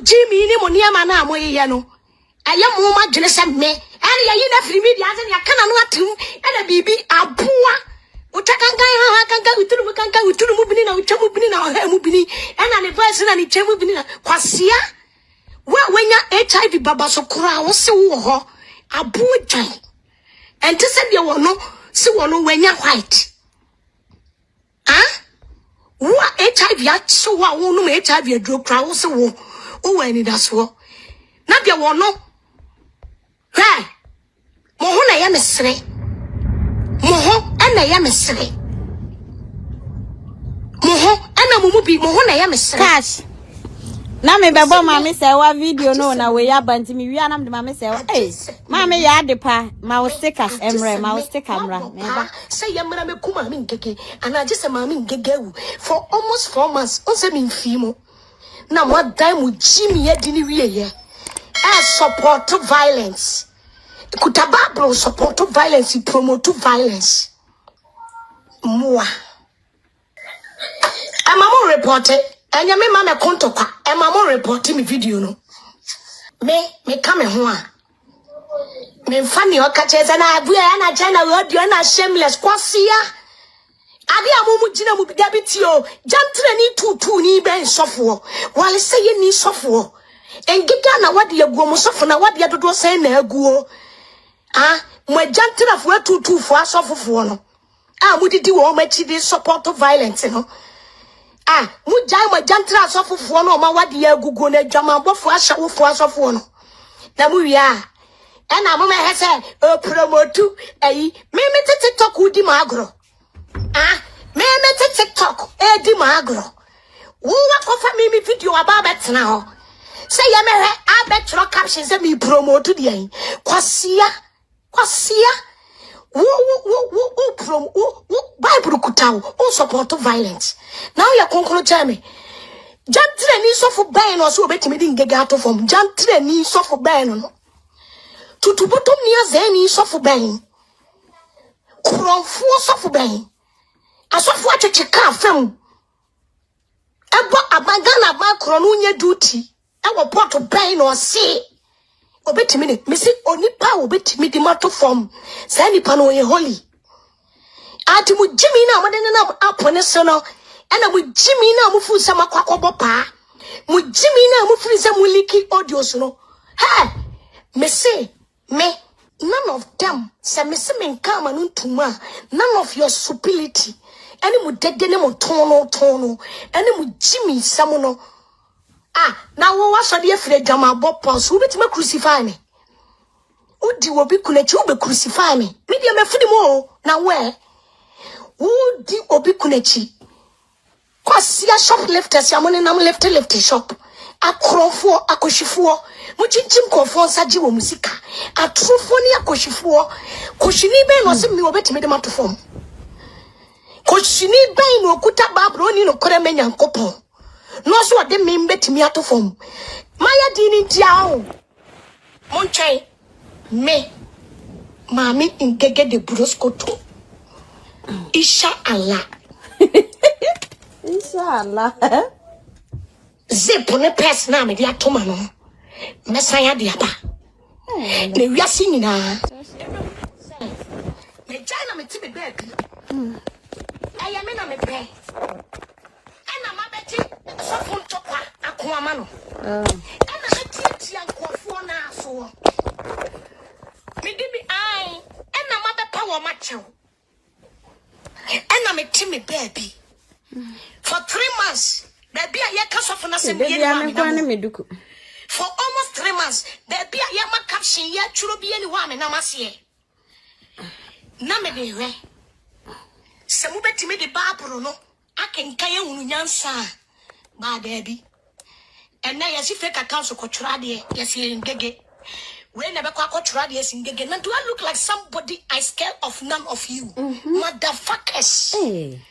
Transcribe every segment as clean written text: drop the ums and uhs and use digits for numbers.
Jimmy ni mo niema na mo ye no. Aye mo ma dwene se me. Ere ye na free media ase ya kana no atum. Ena bibi aboa. Kanka uturu mu bini na uchamu bini na ohe mu bini. Ena ne voice na ne chemu bini na kwasia. Wenya HIV baba so kura wo se wo ho. Aboa dwan. Ente se de wo no se wo no wenya white. Wa HIV ya so wa wo no HIV aduro kura wo se wo wani daso na de wo no he mo ho na ya mesre mo ho ana ya mesre mo ho ana mo bi mo ho na ya mesre cash na me bebo mama say wa video no na we ya banti mi wi anam de mama say mama ya de pa ma wo stickers emre ma wo sticker mra neba say ya mra me kuma mi nkeke ana je say mama nkeke wu for almost 4 months on say mi mfi mo na mo dan mu Jimmy ya dini wiye ye support violence kutababro support violence promote violence moa amamo report anya me mama konto kwa amamo report mi video no me kame ho a me mfani o ka cheze na abu ya na chana radio na shameless kwasia ade amumu gina mu bida bitio jantre ni tutu ni ben sofo wale seye ni sofo engida na wade aguo mu sofo na wade dodo sen na aguo mo jantre fo tutu fo asofofo no mu didi wo ma chi di support violence no mu jai mo jantre asofofo no ma wade agugo na adwama bofo ahyawo fo asofo no na mu wi na mo me hese promote me TikTok udi ma agro me TikTok di magro wo wa kofa me video aba betena ho say ye me he abetro caption say me promote de kwasia wo promo wo bible kutawo wo support violence now you konkolo jame jantre ni so for ben no so obetimi di ngege ato form jantre ni so for ben no tutubotom ni azeni so for ben kronfo so for ben asofo atwetwe ka fam ebo abagana ba kro no nya duty e wo port ben no se obetimi ne misi onipa obetimi di mato form sa nipa no ye holy ati mu Jimmy na amade na apone so no ena mu Jimmy na mu fu sama kwakobo pa mu Jimmy na mu fu se mu liki audio so no me none of them say me nkama no ntuma none of your stupidity any mu dede ne mo tono any mu Jimmy samu no na wo waso de afire dwama bopo so beti me crucify me udi wo bi kunachi wo be crucify me dia me fudi mo na we udi obi kunachi kwasia shoplifters ya money na mo left shop akrofo akoshifuo mu chinchim kofo saji wo musika atrofo ni akoshifuo koshini be no se mi obeti me de matofom koshini be no okuta babro ni no kore menya nkopon no so de me betimi atofom maya dini ntiao monche me mami ngege de broskoto inshallah zepo ne pes na me dia toma no mesanya dia ba ne wiase nyina me jana me tibe baby aya me na me pe ana mabeti so fun tokwa akoama no ana ati ankofo na so me dibi ai ana mabepa wo machew ana me timi baby for 3 months baby aye kasofo na se me for almost 3 months baby aye ma caption ya churo bi ani wa me na mase na me de we se mu betimi de babro no akenka ye hunu nyansa ba baby ena yesi fake account so kwotwura de yesi ngege we never kwotwura de yesi ngege na do I look like somebody I scared of none of you motherfuckers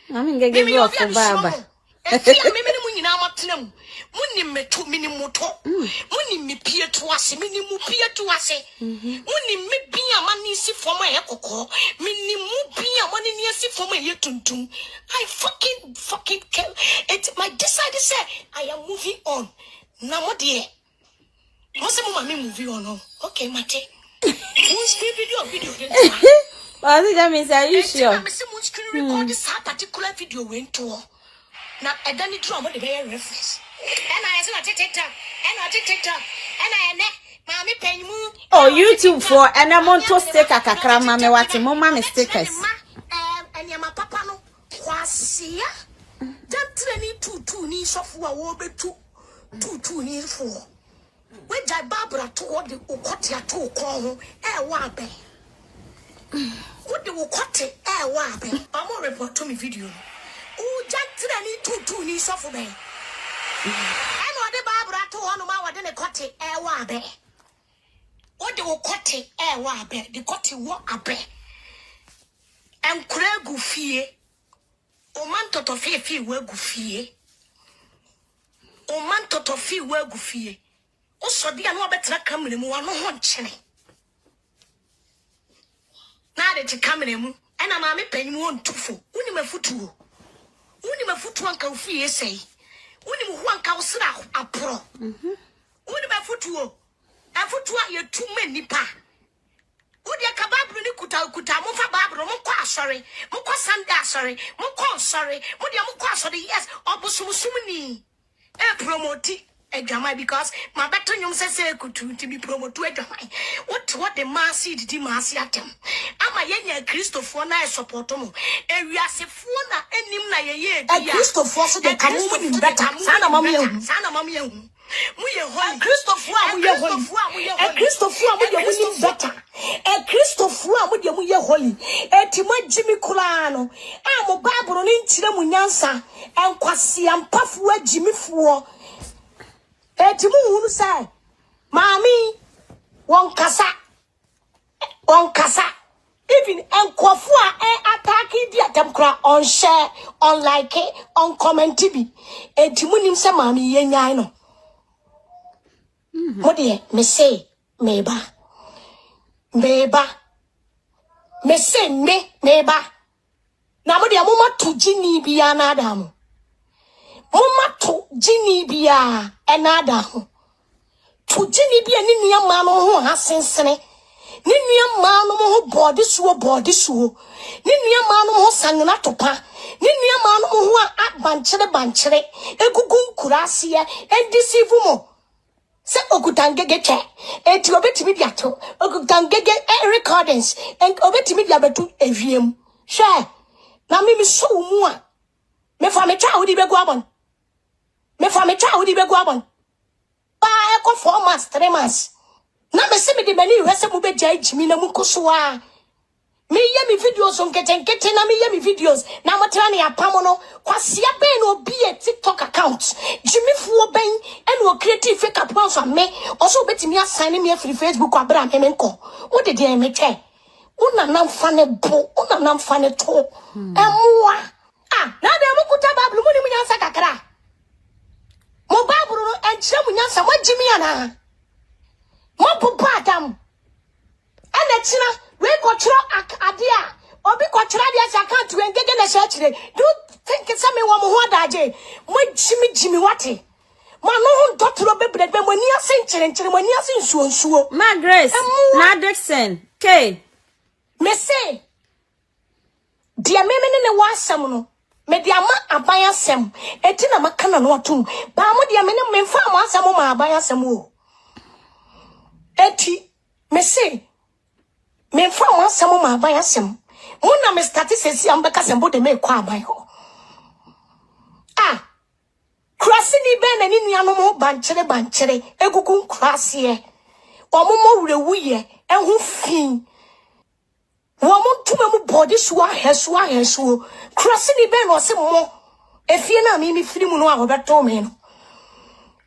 I'm ngege go for baba efia me mu nyina amatena mu muni metu mini moto muni mepie to ase mini mu pie to ase muni mebia mani si form e kokko mini mu bia mani ni si form e tuntum I fucking kill it. My decide say I am moving on na mo de What's the mommy movie or no? Okay, Mate. Moon screen video. What does that mean? Are you sure? I'm screen record this particular video went to. Now, I done it from the very reference. And I saw a TikTok, and I net. Mommy penny moon. Oh, YouTube for and I'm on to stick a kakra, mammy, what mamma stickers. And your papa no quasia. Don't any two knees of war, but two knees for. When Jai Barbara toward the Okotia to call wabe. What the Okote wabe? I'm more report to me video. Oh, Jack any two knees of me. And what the Barbara to one more than a cotte wabe. What the Okote wabe, the cotte walk a bear. And Craigu fee. O man toto fee wegu fee. O man toto fee wegu fee. O so dia no betra kamere mu ano ho nkyere. Na de te kamere mu ena ma me panyimu ontufo. Woni mafutuo. Woni mafutuo anka ofie sei. Woni mu ho anka osra aporo. Woni mafutuo. Afutuo ye tume nipa. Wodi aka Bible ni kuta mo fa Bible mo kwa asori. Mo kwa Sunday asori. Mo kwa asori. Mo dia mo kwa asori yes obosumsumni. Promote Ejamai because my better young says to be promoted to Ejamai. What the massy did massy at him? Am I young Christopher na support him? And we are se funa and him na ye. A Christopher so the can better. Sana mammy. We are holy Christopher, we are holy. A Christopher, we are winning better. A Christopher, we are holy. A Timon Jimmy Culano. I'm a Bible in Chilamunyansa and Kwasiam Puffwa Jimmy Fu. Etimu say, Mommy, one kasa, even Enquafua attacking the atamcra on share, on like it, on comment TV. Etimunim say, Mammy, yenano. What dear, me say, meba, me say, meba. Now, what dear, Mama to Ginny be an Adam. Mama to Ginny be an Adam. To Ginny be an Indian man who has sense. Ninian man who body so. Ninian man who sang not to pa. Ninian man who are at banchere, a gugun curasia, and deceive mo. Se okutangege eti obeti media to okutangege recordings and obeti media betu eviem hwe na me so mu a me fa me twa wodi begu abon ba e ko 4 months 3 months na me se me de mani hwese mu be jai jimi na mu koso a me ye mi videos on kete na me ye mi videos na mo tra ne apam no kwasia ben no obi e TikTok account jimi fuo ben e no creative fake account for me also betimi assign me free Facebook abra me nko wo de de me twe una nam fane bo una nam fane to emwa na de mo kuta Bible mu ni mu nyansa kakra mo Bible no enche mu nyansa mo jimi ana mo popo adam ene tina we kochro adia obi kochro adia se account we ngege na church do think say me wo mo ho adaje mo jimi wate ma no ho dotro bebre be mo ni ase nkyere mo ni ase nsuo ma Grace na Dixon k me say dia me ne wasam no me dia ma aban asem eti na maka na no atum ba mo dia me ne me fa mo asam ma aban asem o eti me say me fa mo asem ma aban asem mo na me statistics am beka sembo de me kwa aban ho krasi ni be na ni nuanom ho banchere egugun krasi e omomo wurewuye ehu fin womo tuma mu body so aheso krasi ni be na ose mo efie na mi firi mu no a obeto me no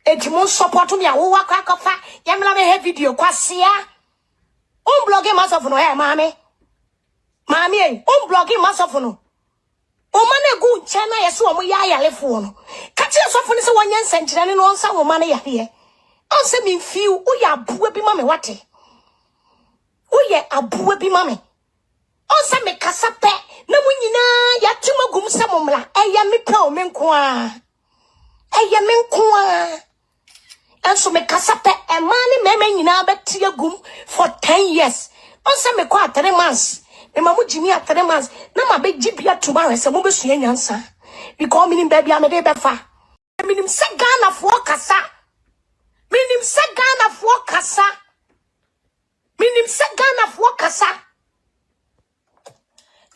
ejimo support me a wo akafa yamla me he video kwasia on blogging myself no he mami on blogging myself no o mane gu nche na yeso o mo ya yalefo no ka ti sofo ni se wonye nsenkyere no nsa wo mane ya he on se mi fiu o ya abuwa bi mame wate o ye abuwa bi mame on se me kasa pe na mu nyina ya timagum se momla eya me pe o me nko a And so me kasape a man me nyina beti agum for 10 years. Onse me kwa 3 months. Me mamu jimi at 3 months. Na ma be jibia tomorrow se mo be sua nyansa. Because minim baby amede befa. Minim se Ghana fo kasa. Minim se Ghana fo kasa. Minim se Ghana fo kasa.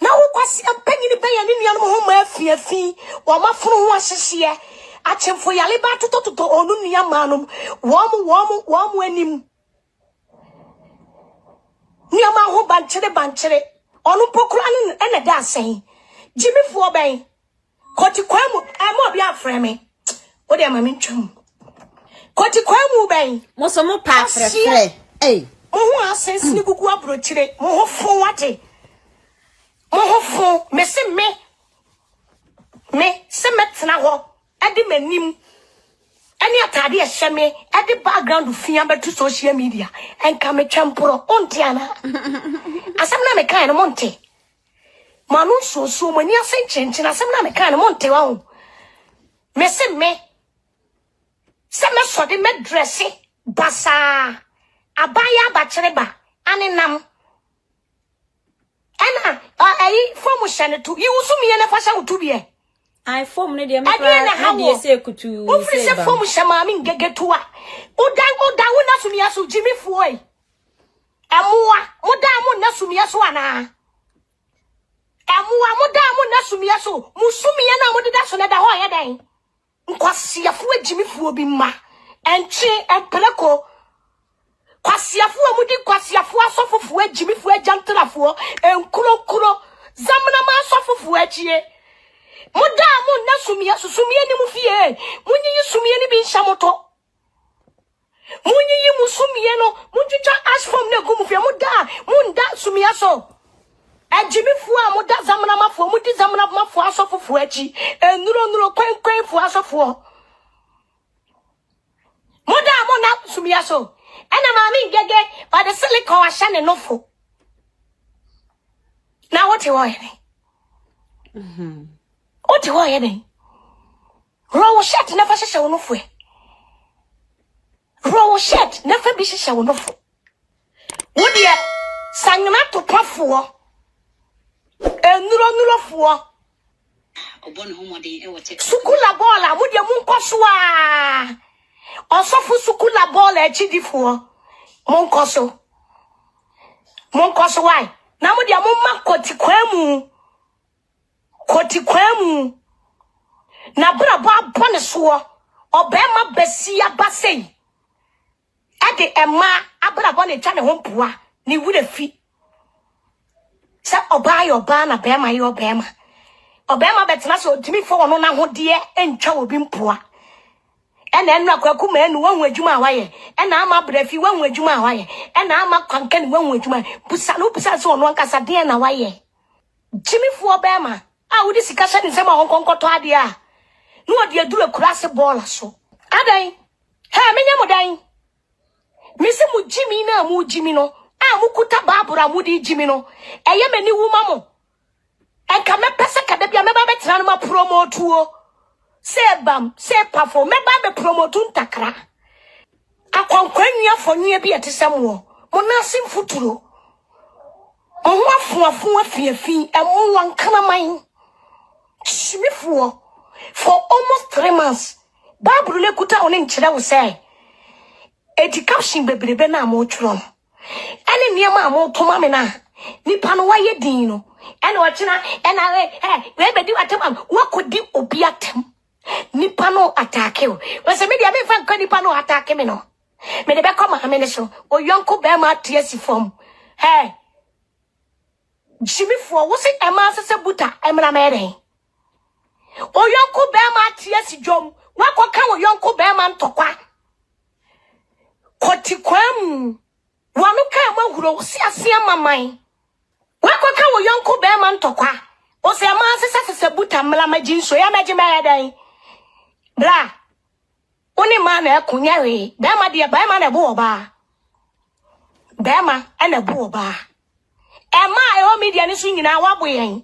Na wo kwasi ampanyi ni beya ni nuanom ho ma afiafi. Wo ma funu ho ahyehye. Achemfo yale ba toto onu nua manum. Wo anim. Niama ho banchere. Onu pokura ni ene da asen. Jimi fo ben. Koti kwamu mo bia frame. Wo de ma mentwam. Koti kwamu ben. Mo so mo pa frefre. Eh. Mo ho asensi ni gugu abrochire. Mo ho fo wate. Mo ho fo me se metna ho. Edi manim. Any atade e hyeme, edi background fia betu social media. Enka me twemporo ontiana. Asem na me kan no monte. Manu so mani asenchenchen asem na me kan no monte wa ho. Me se me so de me dresse basa. Abaya ba kyereba anenam. Ena ayi form hyene to. Yiwusu me na fa hye utubie. I form ne de me na de se kutu. Wo free se form hyema mi ngegetuwa. Oda wona sumia so jimi fo yi. Amuwa moda mo na sumia so ana. Amuwa moda mo na sumia so. Musumia na mo deda so na da ho ye dan. Nkwasiafo jimi fo bi ma. Enchi empeleko. Kwasiafo amudi kwasiafo asofofo jimi fo ajantrafo. Enkuro zamna ma asofofo achie. Muda mu na sumia ni mu fie munyi sumia ni bi nshamoto munyi musumia no munjuja ash from na gumu fie munda sumia so ajimi fu a muda zamna mafo mudi zamna mafo asofofo achi enuro kwen fu asofo muda mu na sumia so ena ma mi ngege ba de silicon ahya ne nofo na what you want What do I do? Row shirt never shall no fue. Row shirt never be shall no fue. Would ye sang not to puff for? And no for. Sukula bola, would ye munkoswa? Also for Sukula bola, chidi for Monkoso. Monkoso, why? Now would your mumma kotiquemu. Kotikwemu na braba bone so obema besia basei ade ema abraba ne twa ne ho mpoa ne wure fi sa oba na bema ye obema betena so timi fo no na ho de entwa obi mpoa ena enu akwaku ma enu wanhu adwuma awaye ena ama brafi wanhu adwuma awaye ena ama kwanka ne wanhu adwuma busa so no ankasa de na waye timi fo obema wodi sika hye ne sema honkonkoto ade a no odi adura kurase bola so adan ha menya modan misi mu jimi na mu jimi no mukuta babura mu di jimi no eye mani wuma mo enka me pese kada bia me ba betena no ma promote o sebam se pafo me ba be promote ntakra akwankwanua fonua bi etesem wo mo na sim futuro ohu afiafi emu wankana man Shimifuo for almost 3 months. Bible le kuta oni nkyere wo say. Eti caption bebrebe na mo twro. Ene niam mo toma me na. Nipa no waye din no. Ene wo kyena ena we bedi watem wakodi obi atem. Nipa no attack you. We say me dia me fa nipa no attack me no. Me de be come ha me ne so. Oyonko be ma tiesi form. Shimifuo wo say ema sese buta emra me Oyonko bema tiesi jom wakoka oyonko bema ntokwa kotikwam wanuka mahuro si asia maman wakoka oyonko bema ntokwa o se ma sese buta mla majinso ya majima ya dan bra oni ma na akunya we bema de bema na bu oba bema ana bu oba ema e o media ni so nyina waboyen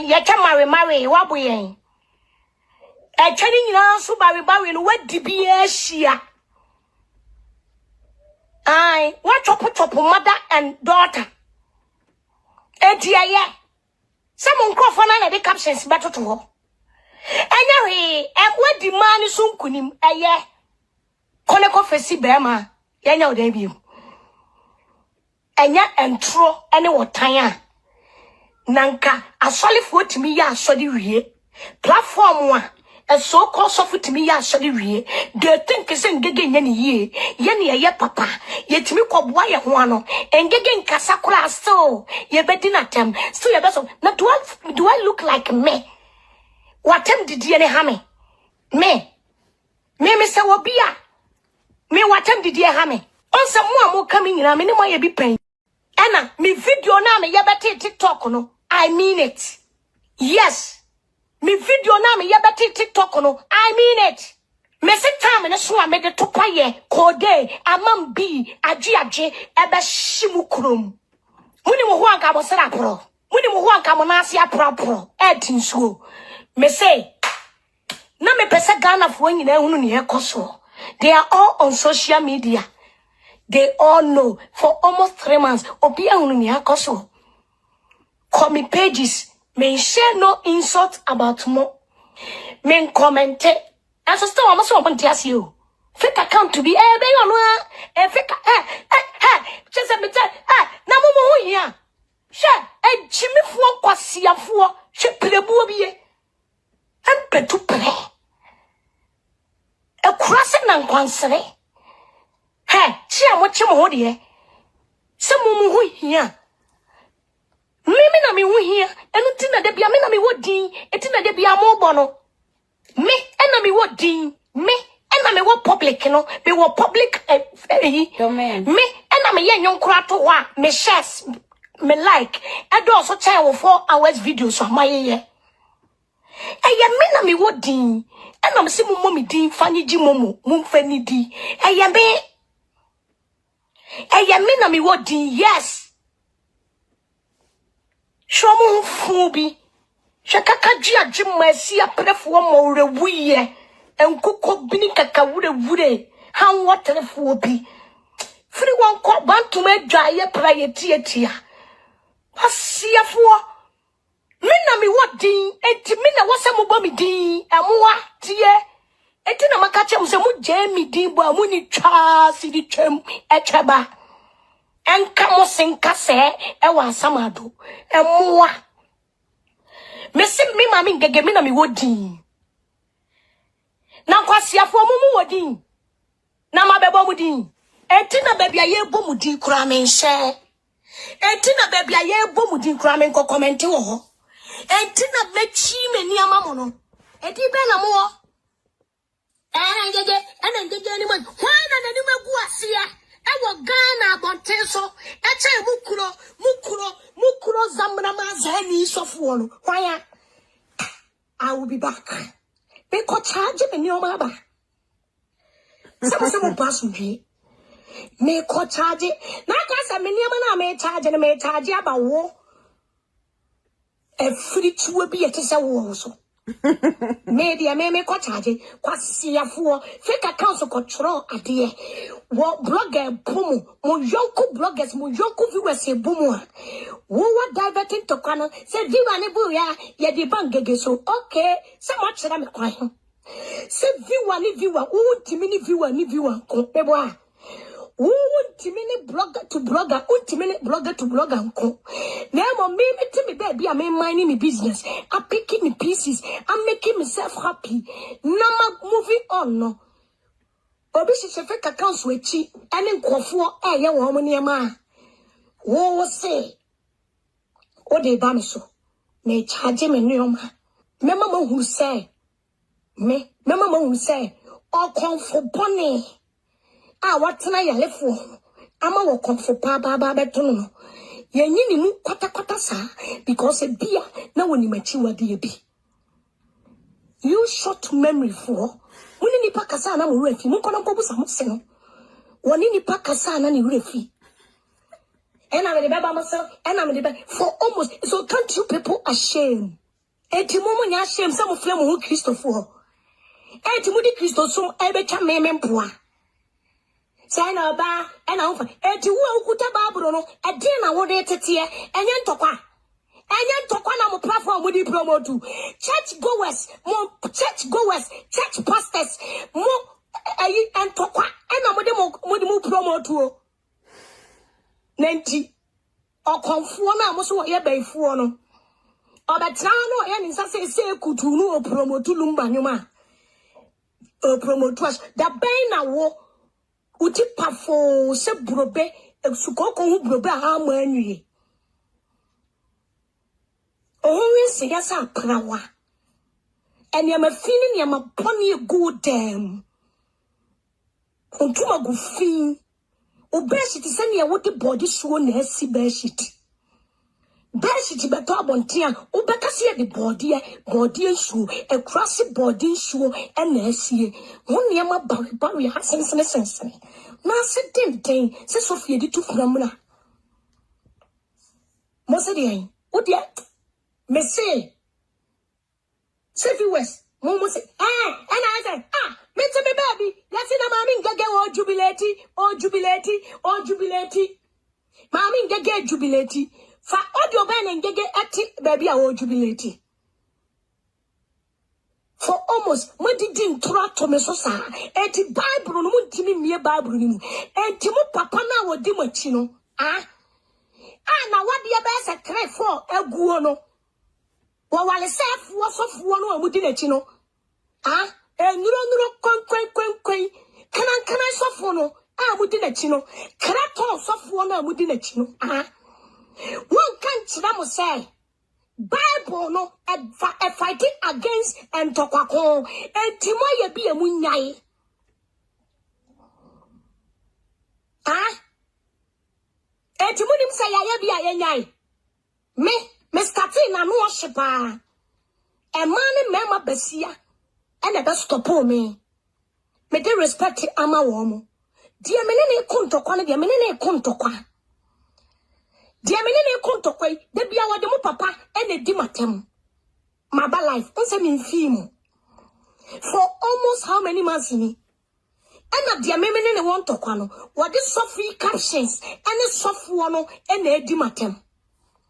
ye cha mare waboyen e twani nyina so bare no wadi bi ahia Aye, what chop mother and daughter. Etiaye. Some uncrophone and the captions better to her. Anyway, and what demand is soon kunim, a ye. Koneko fesi bema, yanya debut. Enya entro, any what tanya. Nanka, a solid foot to me, ya shoddy re. Platform one. A so-called soft to me, ya shoddy re. They think is in gigging ye, ye papa, yet me called wire one, and gigging casacula so, ye betting at them, so your vessel. Now do I look like me? What time did ye hammy? Me, Mr. Wobia. Me, what time did ye hammy? On some more coming in a minimum, ye be paying. Anna, me video na me yabati TikTok no. I mean it. Yes. Me video na me yabati TikTok no. I mean it. Me se time na so me de topaye kode amam bi aji ebe shimu krom. Muni mo ho anka mo sera pro. Muni mo ho anka mo na ase apro edin so. Me say na me pese Ghana fo nyina hunu ne ekoso. They are all on social media. They all know for almost 3 months. Obia ununia koso. Call me pages. Men share no insult about more. Men comment. And so still almost want to ask you. Fake account to be fake just a bit na momo here. Share Jimmy Fo Nkwasiafoɔ she plebu bie. And petu pre. A crossing and kwansere. Hey, chia mo chimo de. Some mumu here. Mimi na mi hu here. Enu ti na de bia me na mi wodin. Eti na de bia mo bono. Me ena mi wodin. Me ena mi wo public no. Me wo public domain. Me ena mi ye nyonkura to wa. Me shares me like. Edo also try wo 4 hours video so my ye. Eye me na mi wodin. Ena mi se mo mo mi din fani ji momo. Mo mfani di. Eye me na mi wodi yes. Shomu fubi. Shakaka jia jimma si aprefo mo rewuye. Enkuko bini kaka wure. Han water fubi. Free one ko bantu me dwaye praye tietia. Asiafo. Me na mi wodi enti me na wose mo bo mi din amoa tie. Eti na makache mse mu jemi din bo amuni twa si di twem etweba. Enka mo senka se e wa samado emoa. Me se me mama ngege me na mi wodi. Na Nkwasiafoɔ mu wodi. Na mabebo mu din. Eti na baby aye bo mu din kura me nhye. Eti na baby aye bo mu din kura me nko comment wo ho. Eti na mechi me ni ama mo no. Edi be na mo wo. Ngege ni man. Why na ni magu asia? Ewo Ghana bontenso. Eche mukuro zamna mazani sofo no. Why? I will be back. Me ko charge me ni o ma ba. Some pass me. Me ko charge. Na ka sa me ni na me charge aba wo. E free tuwe bi ete se wo so. Media me ko charge Nkwasiafoɔ fake accounts ko choro ade wo blogger boom mo yonku bloggers mo yonku viewers e boom wo wa diverting to kwana say viewer ne bu ya ye di bangege so okay say mo chira me kwan say viewer wo ntimi ni viewer ko ebo a wo ntimi ni blogger to blogger nko na mo me timi there be am minding me business I'm picking me pieces I'm making myself happy na moving on no obi se fake accounts wechi ene nkofo ye wo mo niam wo say o de ba me so na charge me nioma mema mo hu say mema mo hu say o konfo bone watena ya lefo ama wo konfo pa beto no yenyi ni mu kwata sa because e bia na woni machi wade bi you short memory for woni ni pakasa na mo refi mo kono ko busa mo se no woni ni pakasa na ni refi and I'm the baba myself and I'm the baba for almost so can't you people ashamed eti mo nya ashamed some flame who Christopher eti mo di Christo so e be cha me mpoa say na ba e na ofa eti wo okuta Bible no e de na wo de tete enye ntokwa na mo platform mo di promote church goers, church pastors mo ayi ntokwa e na mo de mo promote o nenti okonfuo na mo so ye baifuo no obetra no ye nsa se kutu no o promote lumba nyuma o promote da ben na wo uti pafo se brobe sukoko hu brobe ha ma anwie ohun se ya sa prawa enya ma fini ne ma poni go dem ontuma go fin o bedsheet se ne wo de body suo na asi bedsheet beto abontia o beka se de body suo e cross body suo e na asi ho ne ma ba ya sense na se den se Sophia di tu framuna mo se de o de me say viewers mo say and I say me to me baby let's see na mami ngege o jubilate mami ngege jubilate fa audio ben ngege ati baby a o jubilate for almost mo didn't try to me so sa eti Bible no mo ntimi mie Bible ni mu enti mo papa na wo di machi no na wade ya be se 3-4 aguo no wale self wasofuo no amudi na chi no enuro kwen kana sofo no amudi na chi no krato sofo no amudi na chi no won kan chira mo say Bible no fighting against entokwako entimo ye bi emu nyai entimo nim say ya bi ayenyai me starting na no shipa e man mema besia e na be stop me de respect ama wo mo dia menene kontokwa na dia menene kontokwa de bia wo de mo papa e na di matem my bad life onse me film for almost how many months ni e na dia menene won tokwa no wo de sofi captions and sofo no e na di matem.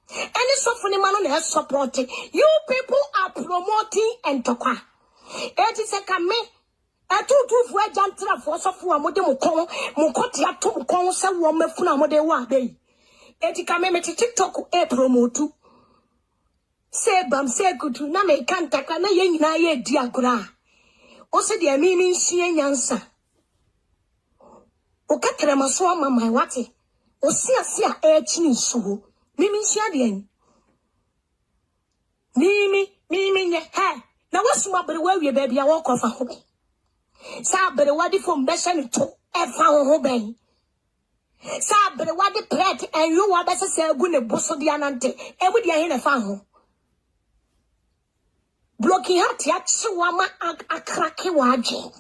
Any suffering man on support you people are promoting and tokwa. It is a kame a 2 for jantra for software modem mukoti to kon se wo mefuna mode wa be. It kame me TikTok e promote. Say bam say good na me kan taka na ye nyina ye di agora. O se de amimi nsie nyansa. O katre maso ama my wate. O sia e chini nsuo. Mimi nsiade mimi nye ha na wasuma bere wa wie ba bia wo kofa ho be sa bere wa di fom be se ne to e fa ho ben sa bere wa di pret en yo wa be se se agu ne boso dia nante e mu dia he ne fa ho blocking heart ya chiwa ma akrake wa age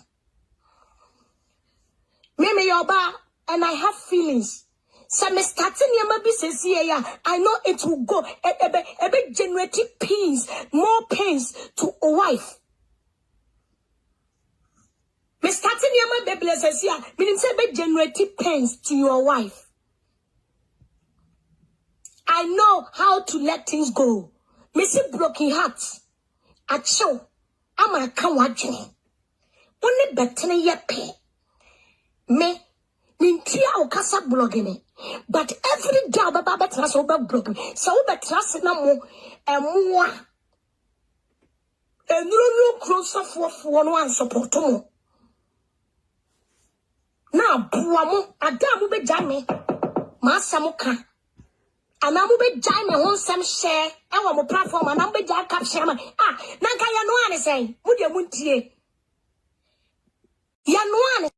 mimi yoba and I have feelings. So me starting yama bi sesi ya I know it will go ebe generate pains, more pains to a wife. Me starting yama be sesi ya meaning say ebe generate pains to your wife. I know how to let things go. Me see broken hearts. Acho ama kan wadwene. Only betene ye pe. Me Nintia o kasa blogging but every day baba betra so be blogging so betra se na mo emwa enuro close fo no an support mo na bua mo ada mo be jame ma asam ka ana mo be jame ho nsem share e wo mo platform ana mo be ja capture ma na ka ya no ane sen mo de mo ntie ya no ane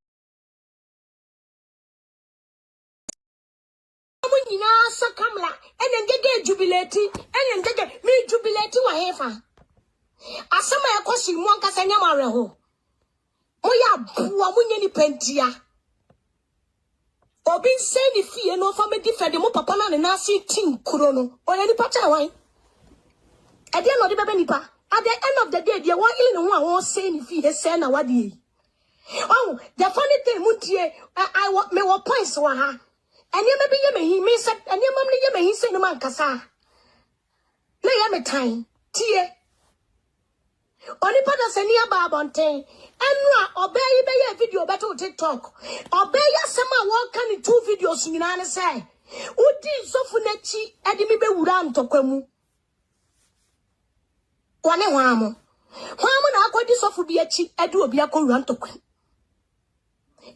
Nina so kamla and then jubilate and then me jubilate wa hefa asama ya kosi mu ankasa nyamare ho oya bua munye ni pentia obi nse ni fie no fa me defend mo papa na ne nasi tin kuro no oya ni pacha wan e dey no de bebe nipa at the end of the day dey wan in no won say ni fie say na wade Oh, the funny thing, Muntie, I want me what points to her. And you may be me said, and your mammy, you may say no man cassa. Lay me time, tear. Only put us any about Bontain. And obey a video better TikTok. Obey your summer walk in 2 videos in an say. Udi sofunechi edimi be wuram tokwemu. Wane hwamu. Hwamu na akwadi sofu bi achi edu obi akoruam tokwem.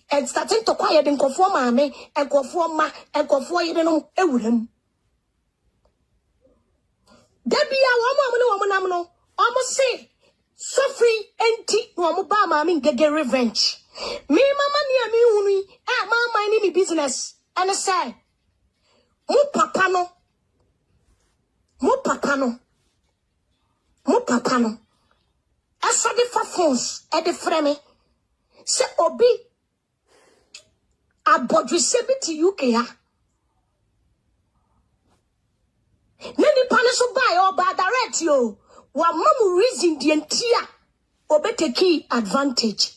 And starting to quiet in nkofo maame, nkofo ma, nkofo yede no ewuram. Debia womo nam no. Omo say Sofri enti no mo ba maame ngege revenge. Me mama ni ami hunu mama ni me business. And say Mu papa no. Asa de fa phones e de frame. Se obi abodwe sebi ti UK ha. Nani pane so buy or ba direct yo. Wa mamu reason the entia obi take advantage.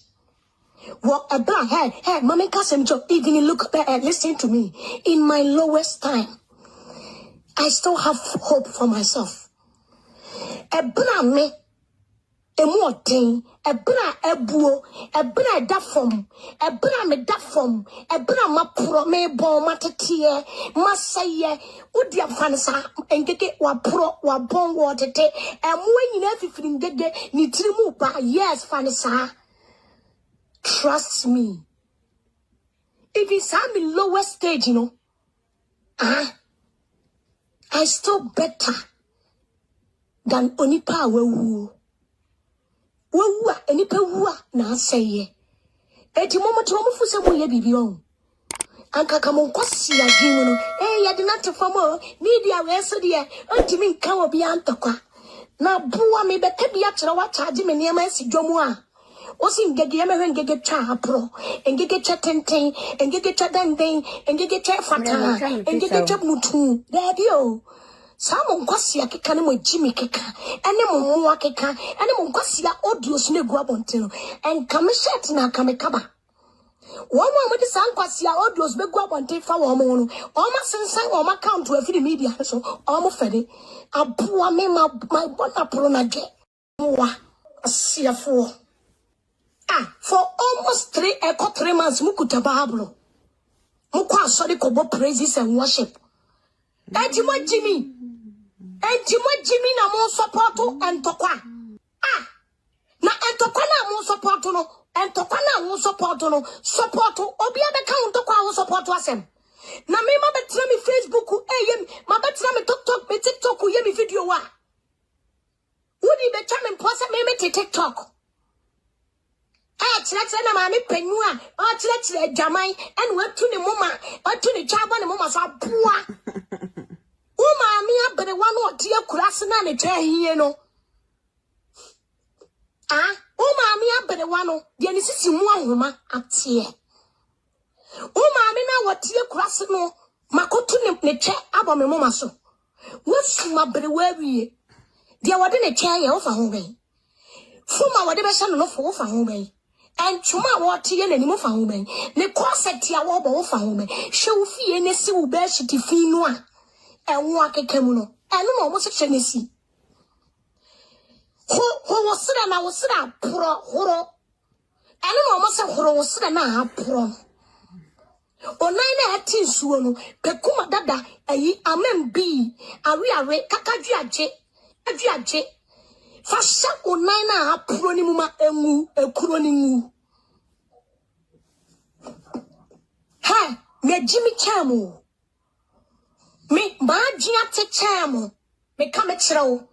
What about hey, mommy kasem job even look listen to me. In my lowest time, I still have hope for myself. Ebra me emoting, ebra ebuo, ebra dafom, ebra me dafom, ebra ma pro me bon matetie, masaye, udia fansa, engege wa pro wa bon watete, emwe nyina fifiri ngege ni trimu ba yes fansa. Trust me. If it's I'm in lower stage, you know, I still better than onipa wewu. Wewu enipa wuwa na say. Eti momo to mo fuse mo ye bibi on. Anka kamo nkwasi adwin no. Ya de na tefamo media we so de antimi nka obi antokwa. Na buwa me beka bia kire wa charge me niam asi dwomu a. Osi ngege ya mewe ngege cha pro, ngege cha tenten, ngege cha denden, ngege cha fata, ngege cha mutu. Dedio. Samo nkwasi ya keka ne mo jimi keka, ene mo muwa keka, ene mo nkwasi ya audio sine gwa bonteno. En kamishet na kamekaba. Wama mo di sa nkwasi ya audio be gwa bonte fa wo mo no. Oma sensan oma account we fi media so, oma fede. Abuwa me my bona pro na je. Wa asiafo. For almost 3 months, mukuta Bible. Mukwa sorry kobo praises and worship. Ejimo Jimmy na mo support and tokwa. Na entokwa na mo support no. Entokwa na mo support no. Support obi abeka ntokwa wo support asem. Na me ma betra me Facebook yem, ma betra me TikTok yem video wa. Wodi betra me post me TikTok. Chile na mami penua, chile jamai, and went to the mama, or to the child and mama saw poor. Mami, but the one or dear Kurasana and a here, no. Mami, but the one, the necessity more woman up here. Mami, now what dear Kurasano, Makotun, the chair, abba my mama so. What's my better worry? There wasn't a chair of a home. Fuma, whatever son of a home. And chuma wati ye nani mo fa ho ben ne kwaseti a wo bo fa ho ben hwe fie ne si wo be hiti fi no a enwo akeka mu no enu no mo se hwe ne si ho wo sira na wo sira pro horo enu no mo se horo wo sira na ha pro onai na ati nsuo no pekuma dada ayi amembi awe kakadwu aje Fasha onai na apuro ni muma engu ekuro ni ngu. Ha, me Jimmy Chamu. Me majia te chamu. Me kame chiro.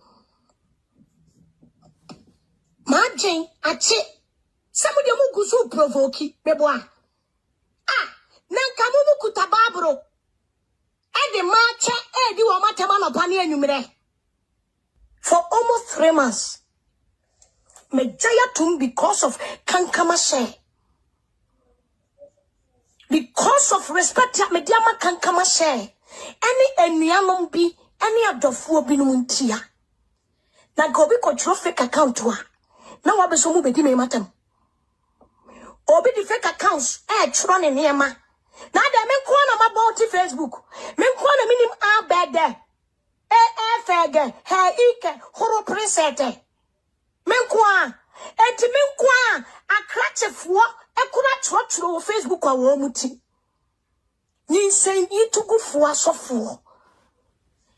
Majin ache. Samu de mugu su provoki meboa. Nanka mumu kutababro. Edi mache edi wa matema no pani enyumire. For almost 3 months, me jaya tum because of kankamashe. Because of respect, me diama kankamashe. Any enyamon bi, any adofu binumuntia. Na gobi control fake account wa. Na wabeso mu bedi me matem. Obi the fake accounts tron in here ma. Now they men kwana ma about Facebook. Men kwana minim abede. Fege he ike horo presete. Men kwa enti men kwa akrachefo ekura trotro Facebook wa wo muti. Ninsen yitugufo asofo.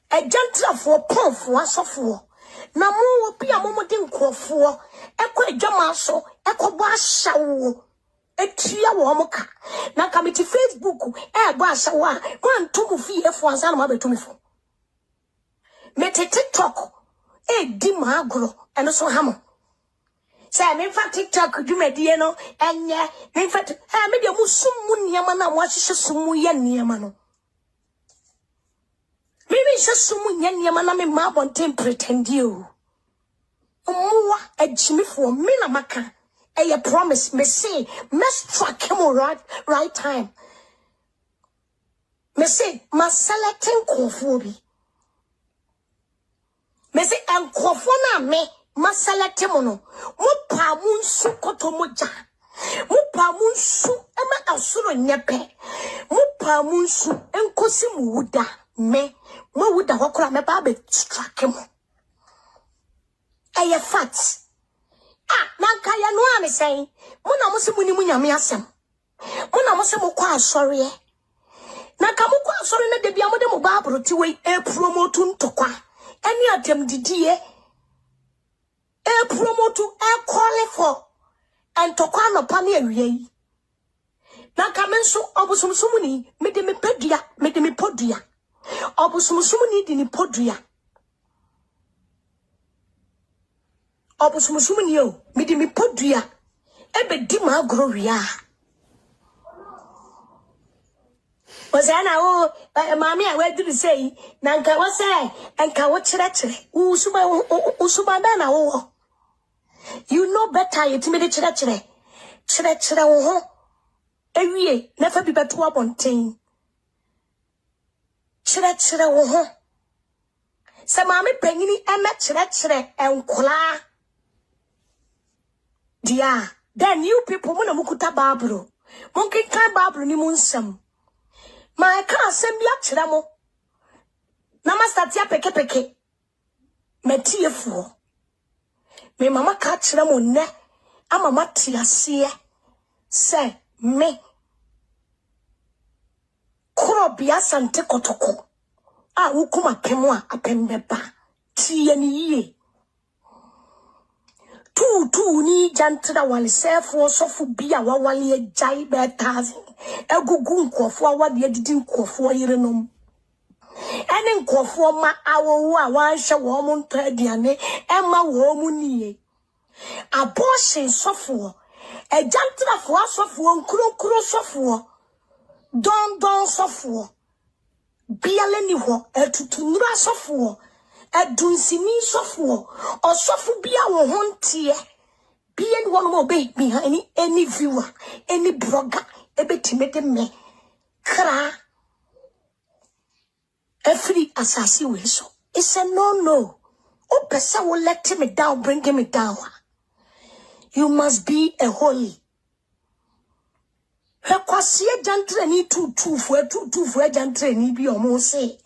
Ejantrafo ponfo asofo. Na mu obi amomode nkofo ekọ adwama so ekọbọ ahyawo etua wo moka na kamiti Facebook bo ahyawo a kwantum fiefo ansa na mabetumifo mete TikTok di maagro eno so hamo say me fa TikTok dwumadie no enye me fa me de musum mu niam na mo ahyehyɛ sumu ye niam no me sumu ye niam na me ma bonten pretendi o Mwa ejimi for me na maka. A promise me say me struck him right time. Me say ma selecting kofobi. Me say en kofona me ma selecting mono. Mo pa munsu koto moja. Mo pa munsu ema asuro nyepe. Mo pa munsu enkosi mu wuda me. Mo wuda hokora me ba be struck him. Aye fat. Nanka ya no am saying, Muna must muni munyami asem. Muna must mo kwa sorry. Nanka mo kwa sorry na de biamo de mo babro ti we e promotu ntokwa. Any atem didie e promotu e call for and tokwa no pa na awie. Nanka menso obusumsumuni me de me pedua, me de me podua. Obusumsumuni di ni podua. Obusumsumuni o me de me podua. Ebe di ma agrovia. Ozana mami a we do say nanka wo say enka wo chire usuba na wo. You know better yetimi de chire wo ho. Ewie na fa bi beto abonten. Chire wo ho. Se mami panyini eme chire enkola. Dia then you people muna mukuta babro. Monkey kan babro ni munsam. Ma ka asem bia kire mo. Na master tia peke. Metiefuo. Me mama ka kire mo ne. Ama mati ase se me. Kuro bia sante kotoko. A wukuma pemu a apembeba. Tie ni ye. Tu ni jantra wale sefo sofu bia wawale jai betazin egugu nkofo awade adidi nkofo yirenom ene nkofo ma awowo a wanhye wo mo ntadiane ema wo mu nie abortion sofo jantra fo asofo nkuro sofo don sofo biale ni ho etutunura sofo Adunsini sofo or sofu bia wo hontie bien one more baby behind any viewer any blogger ebetimede me kra every assassin we so it's a no o person will let me down bring me down you must be a holy Hekwasi jantre ni tutu fo jantre ni bi omo se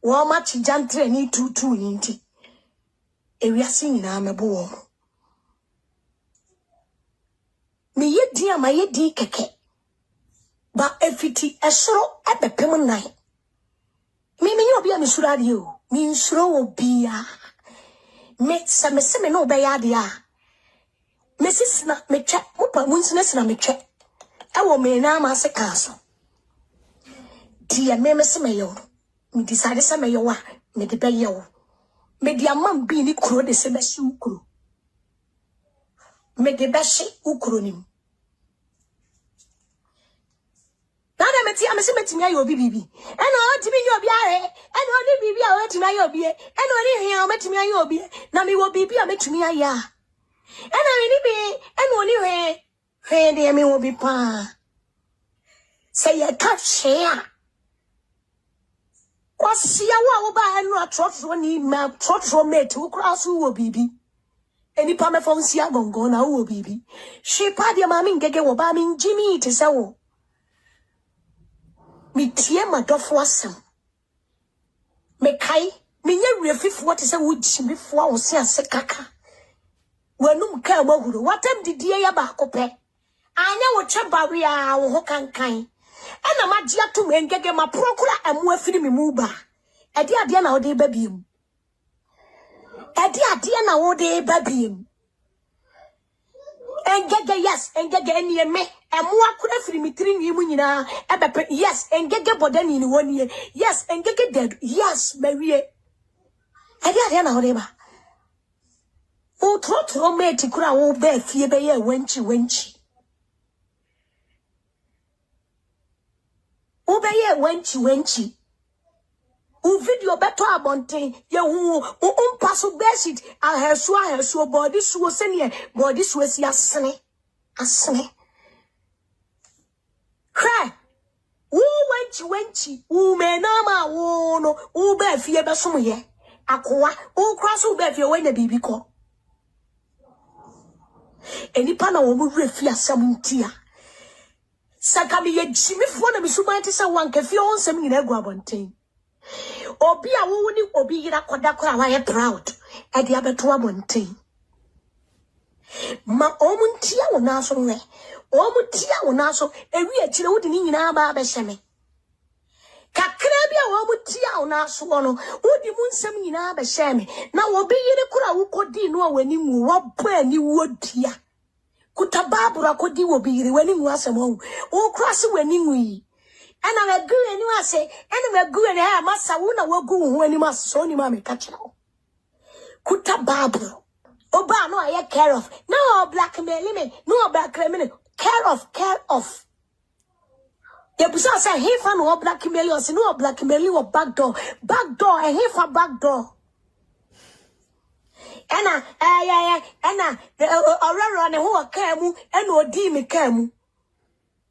wo ma chi jantre ni tutu ni nti ewiase nyina mebo wo me yedi ama yedi keke ba efiti esoro ebepem nan me nyo bia me sura de o me nsuro obia me se me no be ya de a me sisna me twa mo pa mo nsina sina me twa ewo me na ma se kaso dia me se me yo me decide se me yo wa me de be yo me dia mam bi ni kuro de se be si ukuro me de be shi ukuro ni nana me ti amese metimi ayo bibi eno otimi yo bi are eno ni bibi a otimi ayo bi eno ni hia o metimi ayo bi na me wo bibi a metimi aya eno ni bi eno ni he de me wo bi pa say ya ka share kwasia wo ba eno atrofro ni ma trofro mate wo kra so wo bibi Any pame phone sia gongo na wo bibi. She pa dia mami ngege wo ba mi Jimmy te se wo. Mi tie madofo asem. Me kai me nya wiafifo te se wo jimifo a wo se ase kaka. Wanum ka mahuro watam didie ya ba akopɛ. Anya wo twebare a wo ho kankan. Ena magye atom ngege ma prokura amu afiri me mu ba. Ade ade na wo de ba biem. Ade ade na wo de ba biem. Engege yes, engege enie me. Emu akura afiri me tiri nwi mu nyina ebepe yes, engege bodani ni woni. Yes, engege dead. Yes, Marie. Ade ade na wo de ba. O trotro meti kura wo be fie be ye wenchi. O be ye wenchi. O video beto abonten ye hu o paso besit ahesu body suo sene body suo si asene. Cry. Wo wenchi. O me na ma wo no o be fie be som ye. Akowa o kraso o be fie wenya bibi ko. Enipa na wo mu refi asam ntia. Saka me ye jimifo na misuman te se wanka fie on sam nyina gu abonten. Obi a wo ni obi yira koda ko a wa ye proud. E dia beto abonten. Ma omuntia wo na so we. Omuntia wo na so ewi akire wo de ni nyina ba be hyeme. Kakra bia wo omuntia wo na so no wo di mu nsam nyina ba hyeme. Na wo bi yire kura wo kodi no awani mu wo ba ni wo dia. Kuta babura kodi wo bi yire wani mu asem wo krase wani mu yi. Ana me gu eni wase ena me gu eni ha masa wo na wo gu ho ani mas so ni ma me ka kira wo. Kuta babura oba no aye care of no blackmail me no blackmail care of. The person say he fa no blackmail us no blackmail or backdoor and he fa backdoor. Ena ena oraro ne ho ka mu ena odi me ka mu.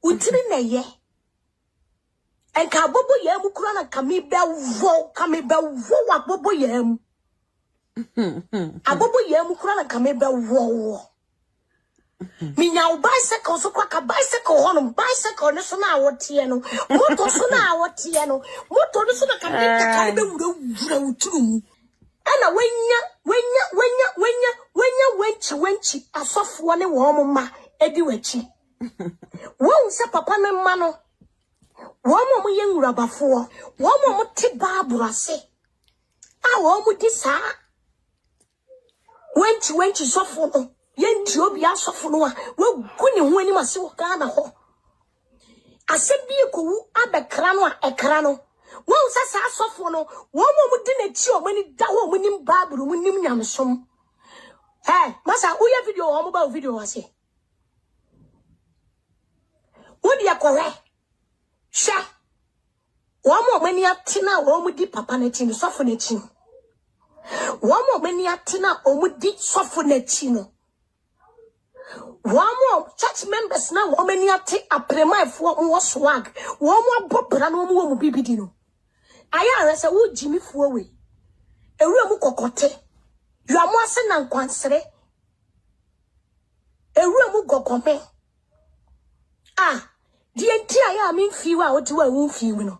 Utiri na ye. Enka bobo ye mu kura na kamibe wo wa bobo ye mu. Abobo ye mu kura na kamebe wo. Minya bicycle so kwa ka bicycle hono bicycle ne so na awote no moto so na awote no moto ne so na ka be wura uturu ana wenchi asofo ne wo ma edi wachi wo se papa ne ma no wo mo ye nwurabafo wo mo te baabura se a wo mo di sa wenchi sofo no yenti obi asofo no a wagu ne ho ani mase wo Ghana ho asebi ekowu abekra no a ekra no wo sasa asofo no wo mo di na chi o mani da ho mo nim baaburu mo nim nyamsom masa uya video wo mo ba video wase wo dia kore sha wo mo mani atina wo mo di papa na chi no sofo na chi wo mo mani atina o mo di sofo na chi no Wamo church members na womani ate apremaifo mo swag womo bobra no mo mu bibidi no aya rese wo jimifo we ewura mu kokote yuamo ase na nkwansere ewura mu gogome die nti aya mi mfiwa a wote wa wu mfiwi no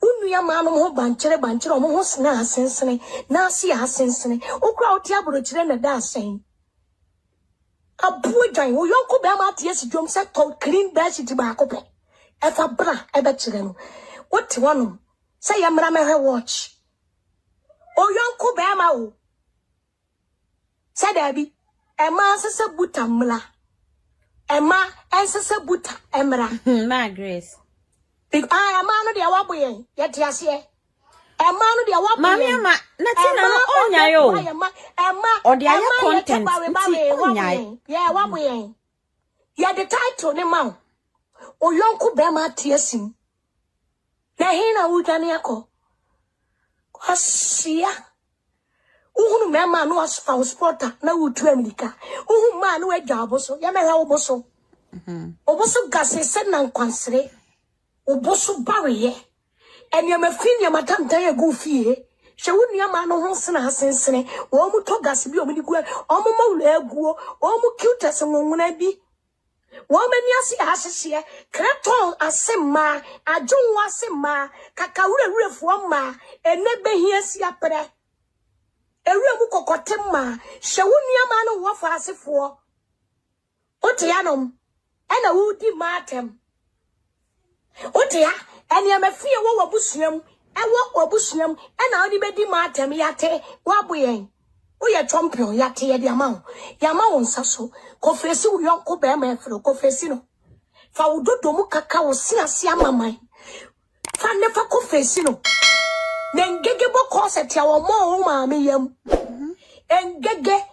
unu ya ma no ho bankere o mo ho sena asensene na ase ya asensene okura wote aboro na da asen abu jan wo yonko be ma tie si dwom se to clean bed ti ba ko pe e fa bra e be kire no wote wono se ya mra me hwe watch o yonko be ma o se da bi e ma sese buta mla e ma ensese buta emra ma grace big ma no de waboye ye te ase Emma no dia wa Mami ama Natina no onya yo. Odi aya content onya. Yeah, wa boye. Ya the title ne ma. O yonku be ma tiesim. Na he na wudane akọ. Kwasia. Uhunu me ma no asfa sporter na wutu America. Uhunu ma no adwa aboso. Ya me hwa oboso. Oboso gase se na nkwansere. Oboso bareye. And you may feel your madam die go fee. she wunua ma no ho sena asensene wo mu to gas bi o mu di gu o mu mawulu aguo o mu cutes nwonwona bi wo mani ase ahyehyɛ kreton asema adwonwa asema kakawurewurefo ma ene behia si apere ewure mu kokote ma she wunua ma no wo fa asefo otianom ena wudi matem otia eni amafie wo wabusuam ewo wabusuam ena odi bedi matem yate waboyen uye champion yate ye di ama wo nsaso kofesi wo yonko be ma efro kofesi no fa wododo mu kaka wo siase amaman fa nefa kofesi no nengege bo concept ya wo mo ma me yam engege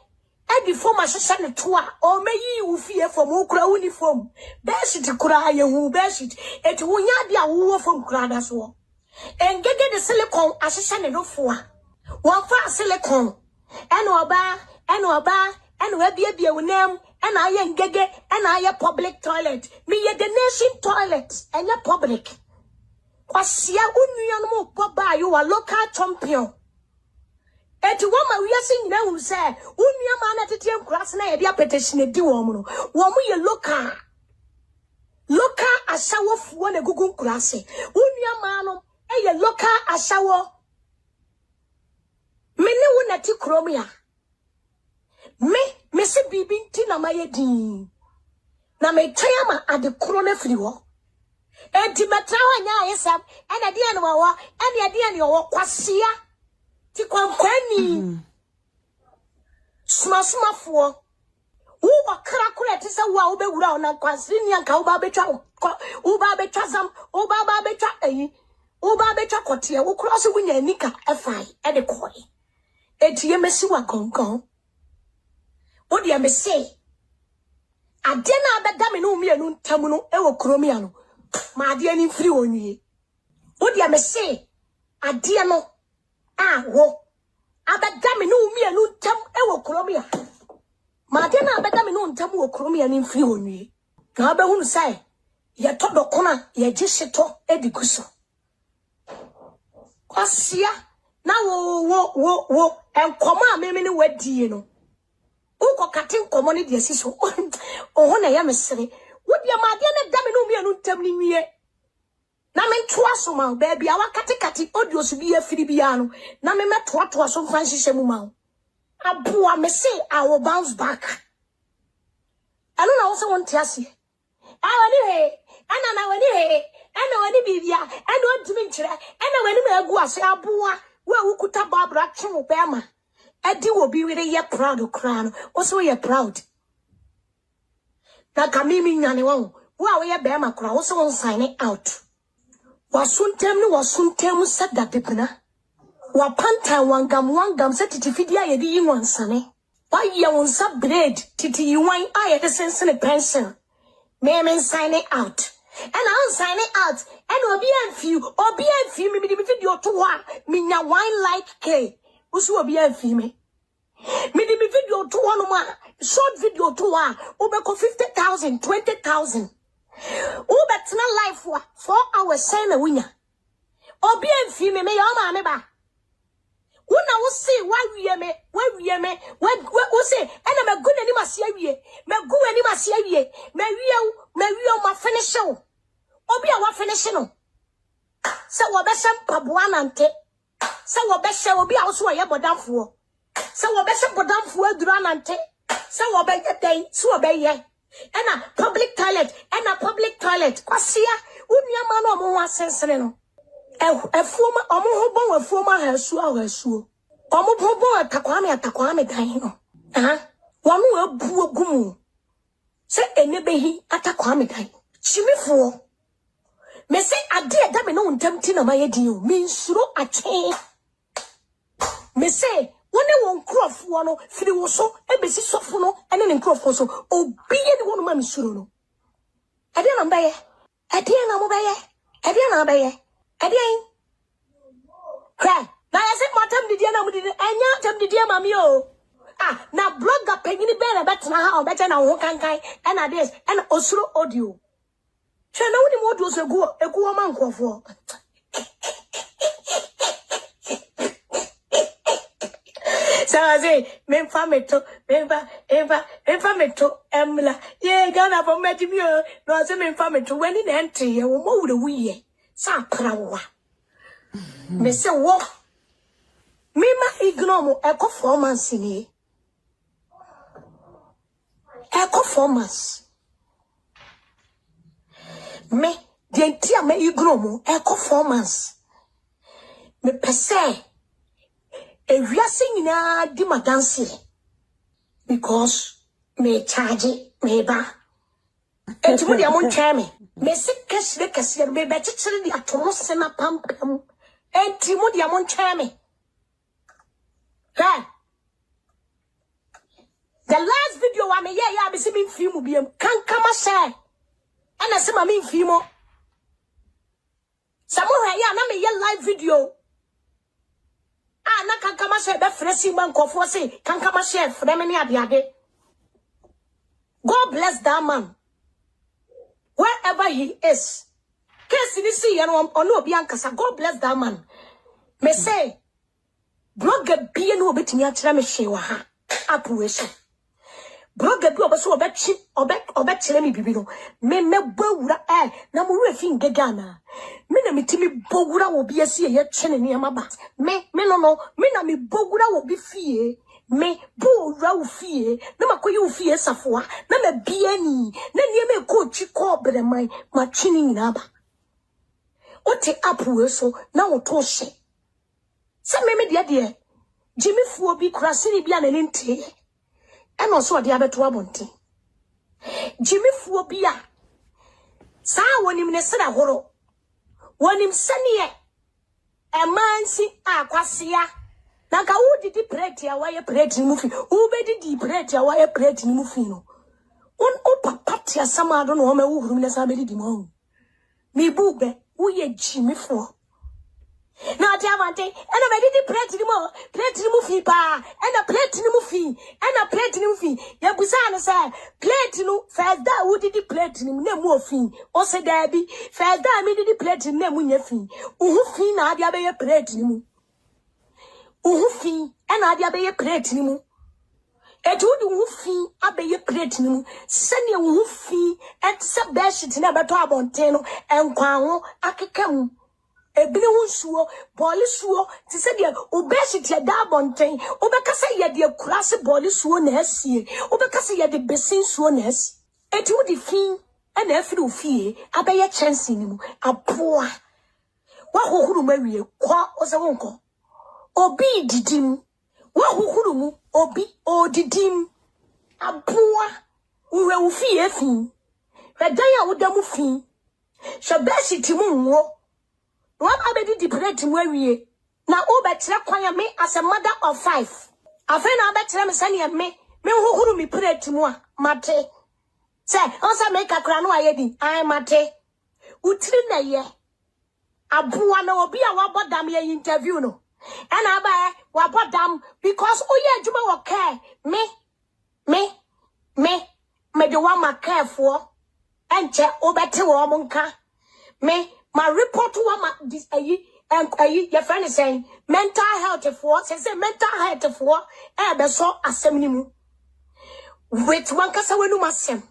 edi form asesa ne to a o meyi wo fie form ukura uniform beshit kura ye hu beshit eti wo nya dia wo form kura da so engege de silicon asesa ne no fo a wo fa silicon eno oba eno abia wonam ena aye ngege ena aye public toilet me ye the nation toilet enya public kwasia unua no mo boba you are local champion eti woma wiase nyina hu se unua ma na tete nkurase na ye dia petition di wo mo no wo mo ye local asawofuo na gugu nkurase unua ma no ye local asawo mene wo na ti kromia me se bibi nti na maye din na me twa ma ade kro na firi ho enti metra ho nya ayesam ena dia no wo ena dia ne wo kwasia ti kwankwani suma fo wo okra kura ti se wo be wura ona kwansiri ni anka wo ba betwa zam wo ba betwa ayi wo ba betwa kote wo kura so wunya nika efai e de koi eti ye mesi wa konkon wo dia me say ade na abeda me no mmienu ntam no e wo kromia no ma ade ani mfiri onwie wo dia me say ade no wo abeda me no mmienu ntam e wo kromia ma ade na abeda me no ntam wo kromia ni mfiri onwie na abehunu sai ye todo kona ye gisheto ediguso kwasia na wo enkoma ameme ne wadie no uko kati nkomo ne de asiso oho na ya mesere wodi amade na da me no mmienu ntam ni nwie na me ntoa so ma baabi a wakati audio so bi afiri bia no na me metoa so mfa nhihye mu ma aboa me say I will bounce back anu na wo se won tiase awani he ana na wani he ana wani bibia ana ontimi nkyere ana wani ma agu ase aboa wo awukuta babra twen bema edi wo bi wire ye proud crown wo so ye proud na kamimi nyane wo ye bema kra wo so sign it out wasuntem sada depena wa panta wangam setitifidi ye di yiwansane wa ye wonsa bread titi yiwan aye de sensene pension me sign it out and I sign it out and obi anfi me di video to wa me nya wine like k usu obi anfi me di video to one ma short video to wa obeko 50,000 20,000 Ubetina life for 4 hours say na winya. Obi enfi me ya ma me ba. Una wo see why we me wo say ena me gu na ni masia wie. Me gu ani masia wie. Me wie ma finish o. Obi a wa finish no. Se wo be sem paboa nante. Se wo be hye obi a wo so ye bodamfo. Se wo be hye bodamfo adura nante. Se wo be ye den, se wo be ye. Ena public toilet kwasia unia ma no mo asensere no efuoma omo ho bon efuoma hasu omo bon atakwame dan no wonu abu ogumu se enebehi atakwame dan chimifo me se ade da me no ntamti na maye din o me nsuro atwe me se wone won krofo no firi wo so ebesi sofo no ene ne krofo so obi ye ne wonu ma misuro no ade na mbaye ade na mo baye ade na baye ade kra na yese matam didi na mo didi anya tam didi ma mi o na blogger panyini be na betena ha o bete na wo kankan ena this ena osuro audio hwe na woni mo audio so egu o ma nkofo say, men fameto, fameto, emla, ye, gonna for metimio, no, say, men fameto, when in entry, you will move the wee, sa prawa. Me say, what? Mima ignomo, echo formance in ye. Echo formance. Me, the entire me ignomo, echo formance. Me pese. If you are singing di ma dance because me charge me ba enti mo dia mo ntwa me se kese me be chichire di atomo se na pampam enti mo dia mo ntwa me ha the last video wa me ya be se me film biem kankama share ana se ma me film mo samurai ya na me ya live video na kankama share be fresi man kofo say kankama share freme ni ade. God bless that man wherever he is. Case ni see you know ono obi ankasa. God bless that man. Me say blogger bi no obetimi a kire me hwe wa ha appreciation. Blogger bi obeso obekire me bibi no me bawura na mo refi ngegana me na metimi bowura wo bi asi ye twene ne amaba me no me na me bowura wo bi fie me bowura wo fie na makoyi wo fie safoa na me biani na nie me ko twi ko breman ma twini nyina ba ote apu so na wo to hye se me de Jimmy fu bi kurasiri bi anani ntie e no so de abeto abonte Jimmy fu bi a sa wonim ne sra horo wonim sane emansi akwasia na ka wo didi plate ya waye plate ni mufi wo be didi plate ya waye plate ni mufi no on opapati asama do no o ma wo huru ne sa be didi mo mi bube wo ye Jimmy fu na diamante ena me didi plate ni mufi pa ena plate ni mufi ya busa no say plate no first da wo didi plate ni na mu ofin o se da bi first da me didi plate ni na mu nya fin uhu fin na ade abeye plate ni mu uhu fin ena ade abeye plate ni mu etu di uhu fin abeye plate ni mu sene uhu fin et se beshit na beto abonten no enkwan ho akekam ebine wonsuo bolisuo ti se de obesity da bonten obekasa ye de kurase bolisuo na asie obekasa ye de besinsuo na asi eti wo di fin na afiri ofie abeye chance ni mu aboa wa hohuru mawie kwa ose wonko obi didim wa hohuru mu obi odidim aboa uwe ofie fin redan ya wodamu fin shabesity mu nwo what abedi di plate mu awie na o be kire kwan me as a mother of 5 afa na be kire me sane me hohuru mi plate mu a mate say onsa me kakra no ayedi ai mate utiri na ye aboa na obi a wabodam ye interview no and aba wabodam because oye adwuma wo care me de wa ma careful enche obete wo mo nka me my report to my this your friend is saying mental health for say mental health for be so asem mu with one kasa wenu masem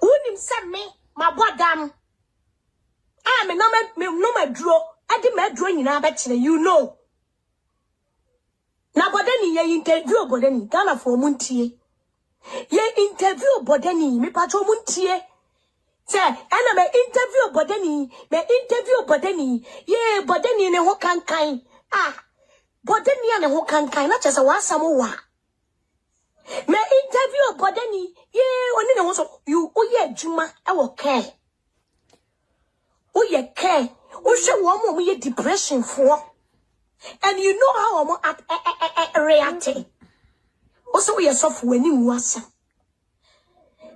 unim se me my bodam me no ma duro adi ma duro nyina ba kire you know na bodani ye interview bodani Ghana for muntie ye interview bodani me patro muntie say ena me interview bodani ye bodani ne ho kankan bodani ne ho kankan na chese wa samu wa me interview bodani ye oni ne ho so you oye adwuma e wo care oye care o hwe wo mo ye depression for and you know how mo reacting also we yourself when you wasa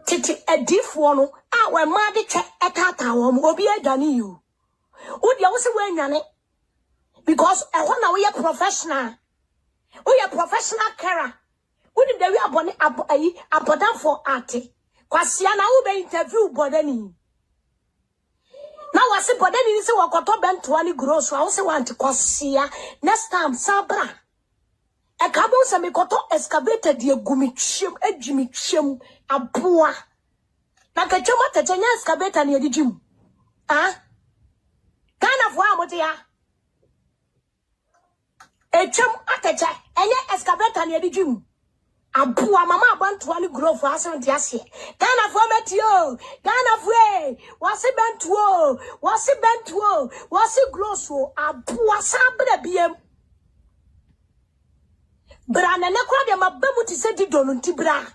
titi edifo no we ma de twa etata wo mo obi adwane you wo dia wo se we anwane because e ho na we professional carer wo di dawi abone abodan for art kwasia na wo be interview bodani na wase bodani ni se wakoto bento ani gross wo se want kwasia next time sabra Once me koto excavator di gumichim ejimichim aboa. Na kachoma tetenya excavator ni edijim. Ah? Kana fo amote ya. Echum atecha enye excavator ni edijim. Aboa mama abanto ani grow for asen di ase. Kana fo metio. Kana fo wase bentuo. Wase grow so aboa sabra biem. Bra na nekwa de mabamu ti se di donu nti bra.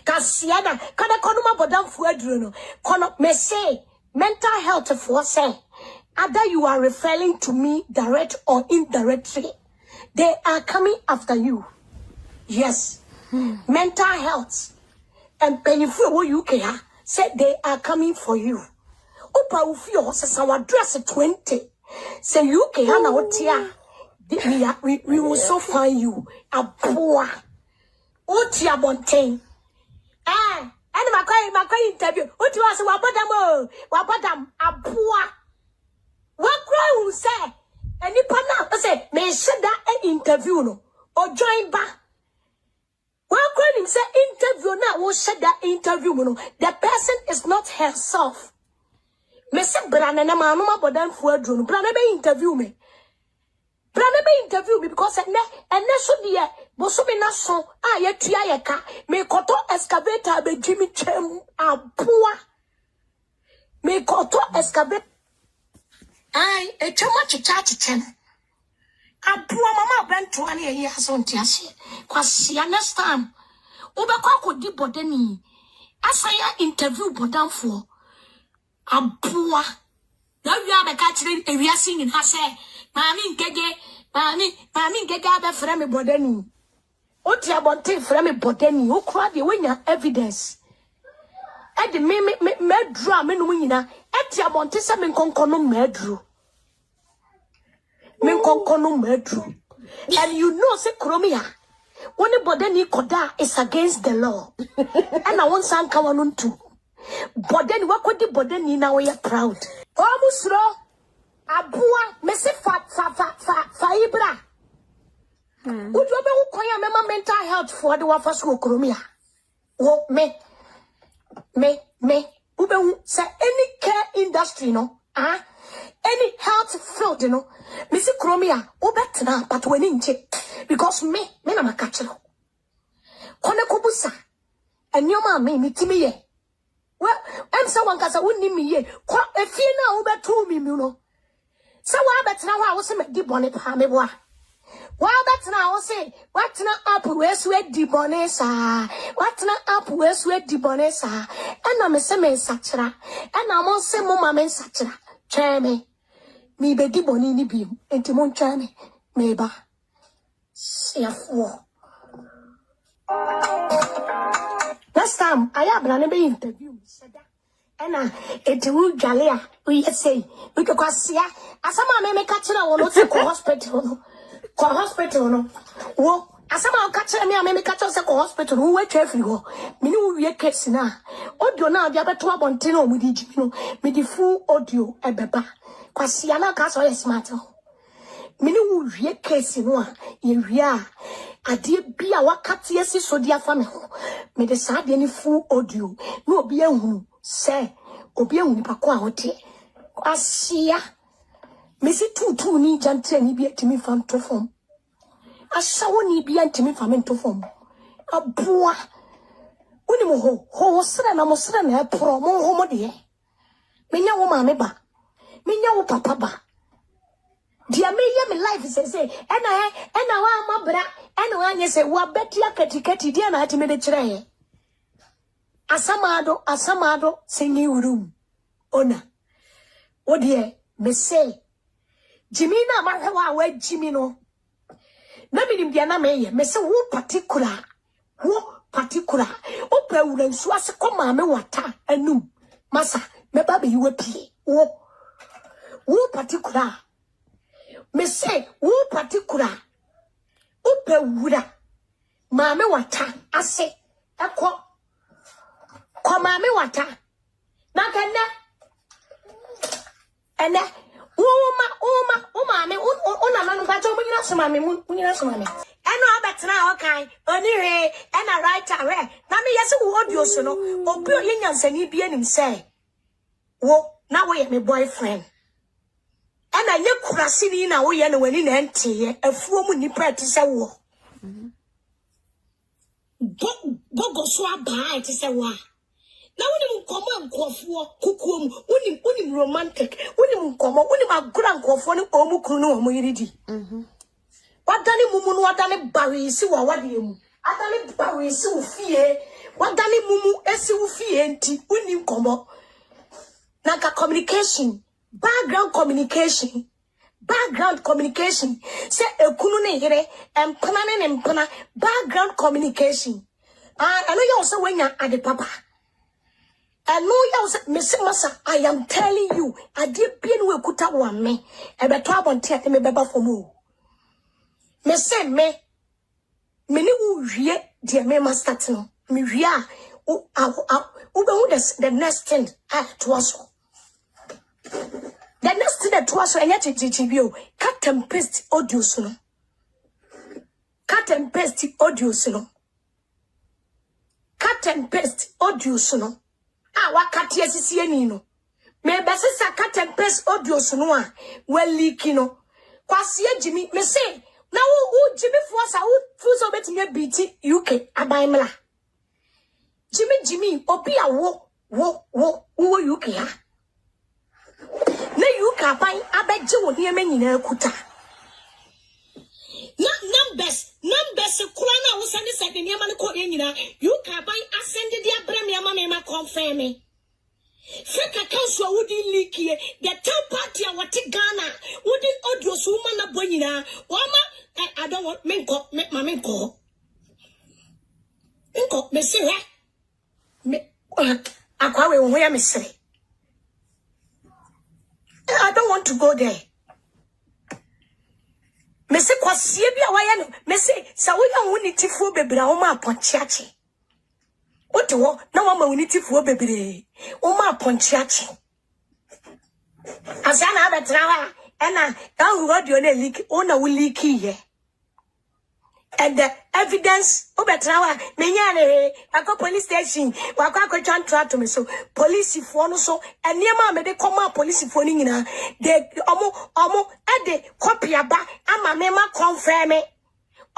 Kasiana kada kono mabodamfo aduro no. Kono me say mental health for say either you are referring to me direct or indirectly. They are coming after you. Yes. Mental health and painful what you care said they are coming for you. Opa ufi o se sawa dress 20. Say you care na otia. We will so find you a poor Otia Bontain. And my interview. What was Wabadam a poor. What cry will say? And you pana say, may said that an interview no or join back. What cry him say interview now will said that interview no. The person is not herself. Mr. Branana Manuma Bodan for drone. Branaba interview me. Branaba interview me because and so dear Bosomi na son ya tua ye ka me koto excavator be Jimmy Chem aboa me koto excavator e chama chicha aboa mama bento ani ye aso ntiase kwase next time obekwa akodi bodani asaya interview bodanfo aboa na wi abeka kire ewiase nyin ha se Mami ngege abe frame bodani. Oti abonte frame bodani. O kra de wenya evidence. E de me medru a me no nyina. Eti abonte se me nkonkono medru. Me nkonkono medru. And you know say kromia. Woni bodani koda is against the law. And I want sanka wanuntu. Bodani wakodi bodani na we are proud. O musro Abua mese fa ibra. Ujobe ukoya mema mental health for the wafasu okromia. Wo me ube say any care industry no any health field no misi kromia ubetna but weni nche because me na makachelo. Kone kubusa enyoma me mitimi ye. Well, I'm someone kasa wonni mi ye. Kwa efie na ubetu mi no. So what better now? I was a deep bonnet, Hameboa. What better now? I say, what now up where sweat deep bonesa? What now up where sweat deep bonesa? And I'm a semi satra, and I'm on some mamma satra. Chame me be deep bonini beam, and Timon chame, meba. See a four. Last time I have an interview, said that. Ena etu jalia we say we ko kwasia asama me catch na wo no te ko hospital no wo asama catch na me catch se ko hospital wo atwa firi ho me ni wo wie case na audio na dia beto abonte na omudi jimi no me di full audio ebeba kwasia na ka so yes smart me ni wo wie case no a ye wie a ade bia wakati esi so dia fa me ho me de sa de ni full audio no obi ehunu say obi ehuni pako a hote asia mesi tutu ni jantre ni bi atimi fa nto fom asawo ni bi antimi fa me nto fom aboa uni mo ho sra na mo sra na pro mo ho mo de menya wo ma me ba menya wo papa ba dia me ye me life say ena wa mabra ena wa nye say wa betia katikati dia na ati me de kire ye Asamado singing room. Ona. Odie, me say. Jimina Marhawa, where Jimino. Namidim Diana May, me say, who particular. Ope ulen swasa koma me wata, and no. Massa, me baby, you will pay. Who particular. Me say, who particular. Ope wuda. Mame wata, I say, echo. Koma me wata na kana ene uma me una manu pacho munyina soma me know about now, okay. Only and a writer, now me, yes, who audio so no, or Bill Yans and he be him say, oh, now we are my boyfriend. And I look crashing now, we are when in empty, a fool when you practice a war. Go swap by to say, why? Now when you come on, coffee, unim romantic, unim come on, unim a grand coffee, omukuno, moiridi. What done it, Mumu, what done it, Barry, see what you? I done it, Barry, so fear. What done it, Mumu, SU fear, unim come on. Naka communication, background communication. Background communication. Say a kunune here and planning and plan background communication. I know you also when you're at the papa. I know you also Miss Massa. I am telling you, I did be in Kuta one me. I bet 12 on tear me beba for more. Me say me who read dear me master no. Me ria who the next thing to us. The next thing that was when you cut and paste audio sono. Cut and paste audio sono. Cut and paste audio sono. Ah, what cut yes is yenino. Me besisa cut and paste audio sono. Well leakino. Kwasia Jimmy me say now who Jimmy Fossa who fuso bet me BT UK abaimla. Jimmy obia wo UK ha. Na you can buy abeje wo niam nyina kuta na numbers kura na wo send send niam na ko nyina you can buy ascend the abram yama me ma confirm me feka council wo di leak here the third party a what Ghana wo di audio so ma na bo nyina wo ma I don't want menko me say me akwa we wo ya me sere I don't want to go there. Me say kwasie bia waya no. Me say sa wo ya woni tifo bebra wo ma ponchiache. What wo na wo ma woni tifo bebre. Wo ma ponchiache. Asa na abetra wa e na dan radio na leak o na wo leak here. And the evidence obetrawa menyane akọ police station wakọ akọ to me so police for no so eniema me de come police for ni nyina de omo e de copy aba ama me ma confirm me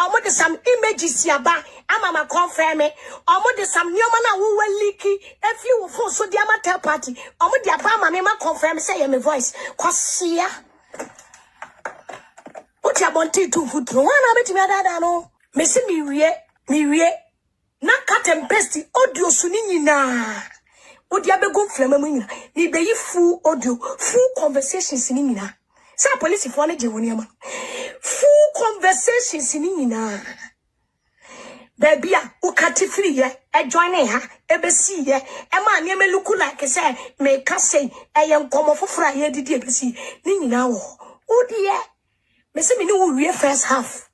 omo de some images aba ama ma confirm me omo de some nyoma na wo leaky if you for so the amateur party omo de aba ama me ma confirm say my voice kwasia. What you want to foot no na beti me dada no me see me wie na cut and paste audio so ni nyina odi abego flama mu nyina ni be yi full audio full conversations ni nyina say police for na je woni ama full conversations ni nyina baby a ukati free ye e join ha e be see ye e ma ne me look like say me ka say e ye nkomo foforo a ye didi e be see ni nyina wo odi ye me say me ni wo wie first half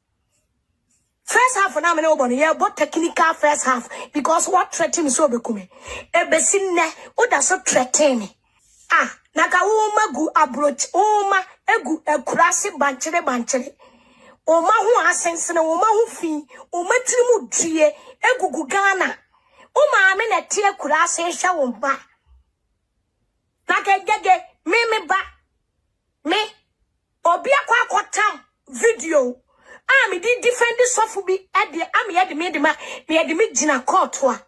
na me no bone ye but technical first half because what threatening so be kume e be sin ne o da so threatening na ka wo magu abroach o ma egu ekurase banchere o ma hu asensene o ma hu fi o ma tirimu due egugu Ghana o ma me na tie kurase hwa wo ba na ka gege me ba me obi akwa akotam video me di defend sofu bi ade am ye de me gina court wa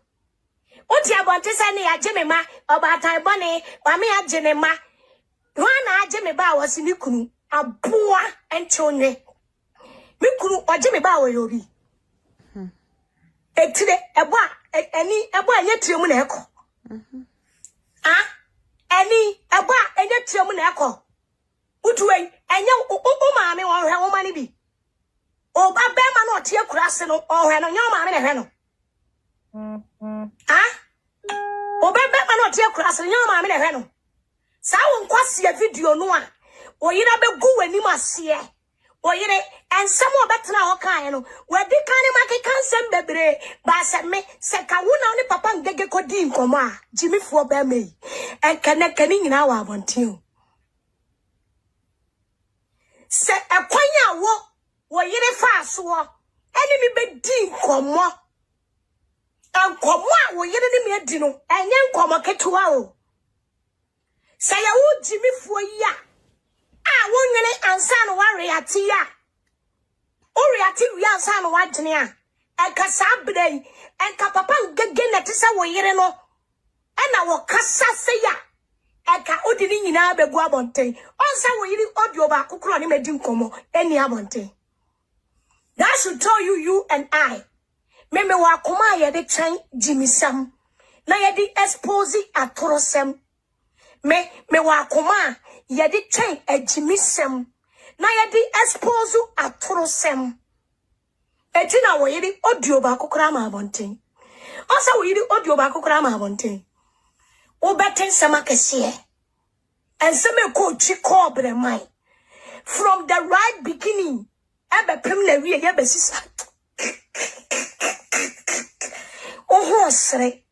oti abonte se ne ya me ma obatan bone wa me ya ne ma wa na age me ba wasi ni kunu aboa enti onwe me kunu oge me ba wa yobi etire ebo a ye tire mu na eko eni ebo a ye tire mu na eko utuwe enye o ma me won hwe wo ma ni bi o ba be ma no tie kurase no o hwe no nyoma me ne hwe no o be ma no tie kurase no nyoma me ne hwe no sa wo nkwase video no a o yira be gu wani mase o yire ensem o betena ho kan no wadi kan ni makeka nsem bebre ba se me se ka wo na oni papa ngege kodi nkomo a jimifo be mai enkanekani nyina wa abontin se ekwanya wo yire fa so e enemy bedi nkomo a wo yere ne me adi no enye nkomo ketewa o say ya wo jimifuo yi a wo nwene ansa no ware ate ya o reate wi ansa no wadwene a enka sabrei enka papa ngege na tesa wo yere no ena wo kasa se ya enka odi ni nyina begu abonten onsa wo yiri audio ba kokoro ne medi nkomo eni abonten. That should tell you and I. Me wa kuma ye de chan jimisam. Na ye de expose atorosem. Me wa kuma ye de chan jimisam. Na ye de expose atorosem. Etina wo ye de audio ba kokora ma abonten. Osa wo ye de audio ba kokora ma abonten. O beten sama kese. And some ko chi ko bre mai. From the right beginning. Ebe pem na wie ye besisa. Oho asre.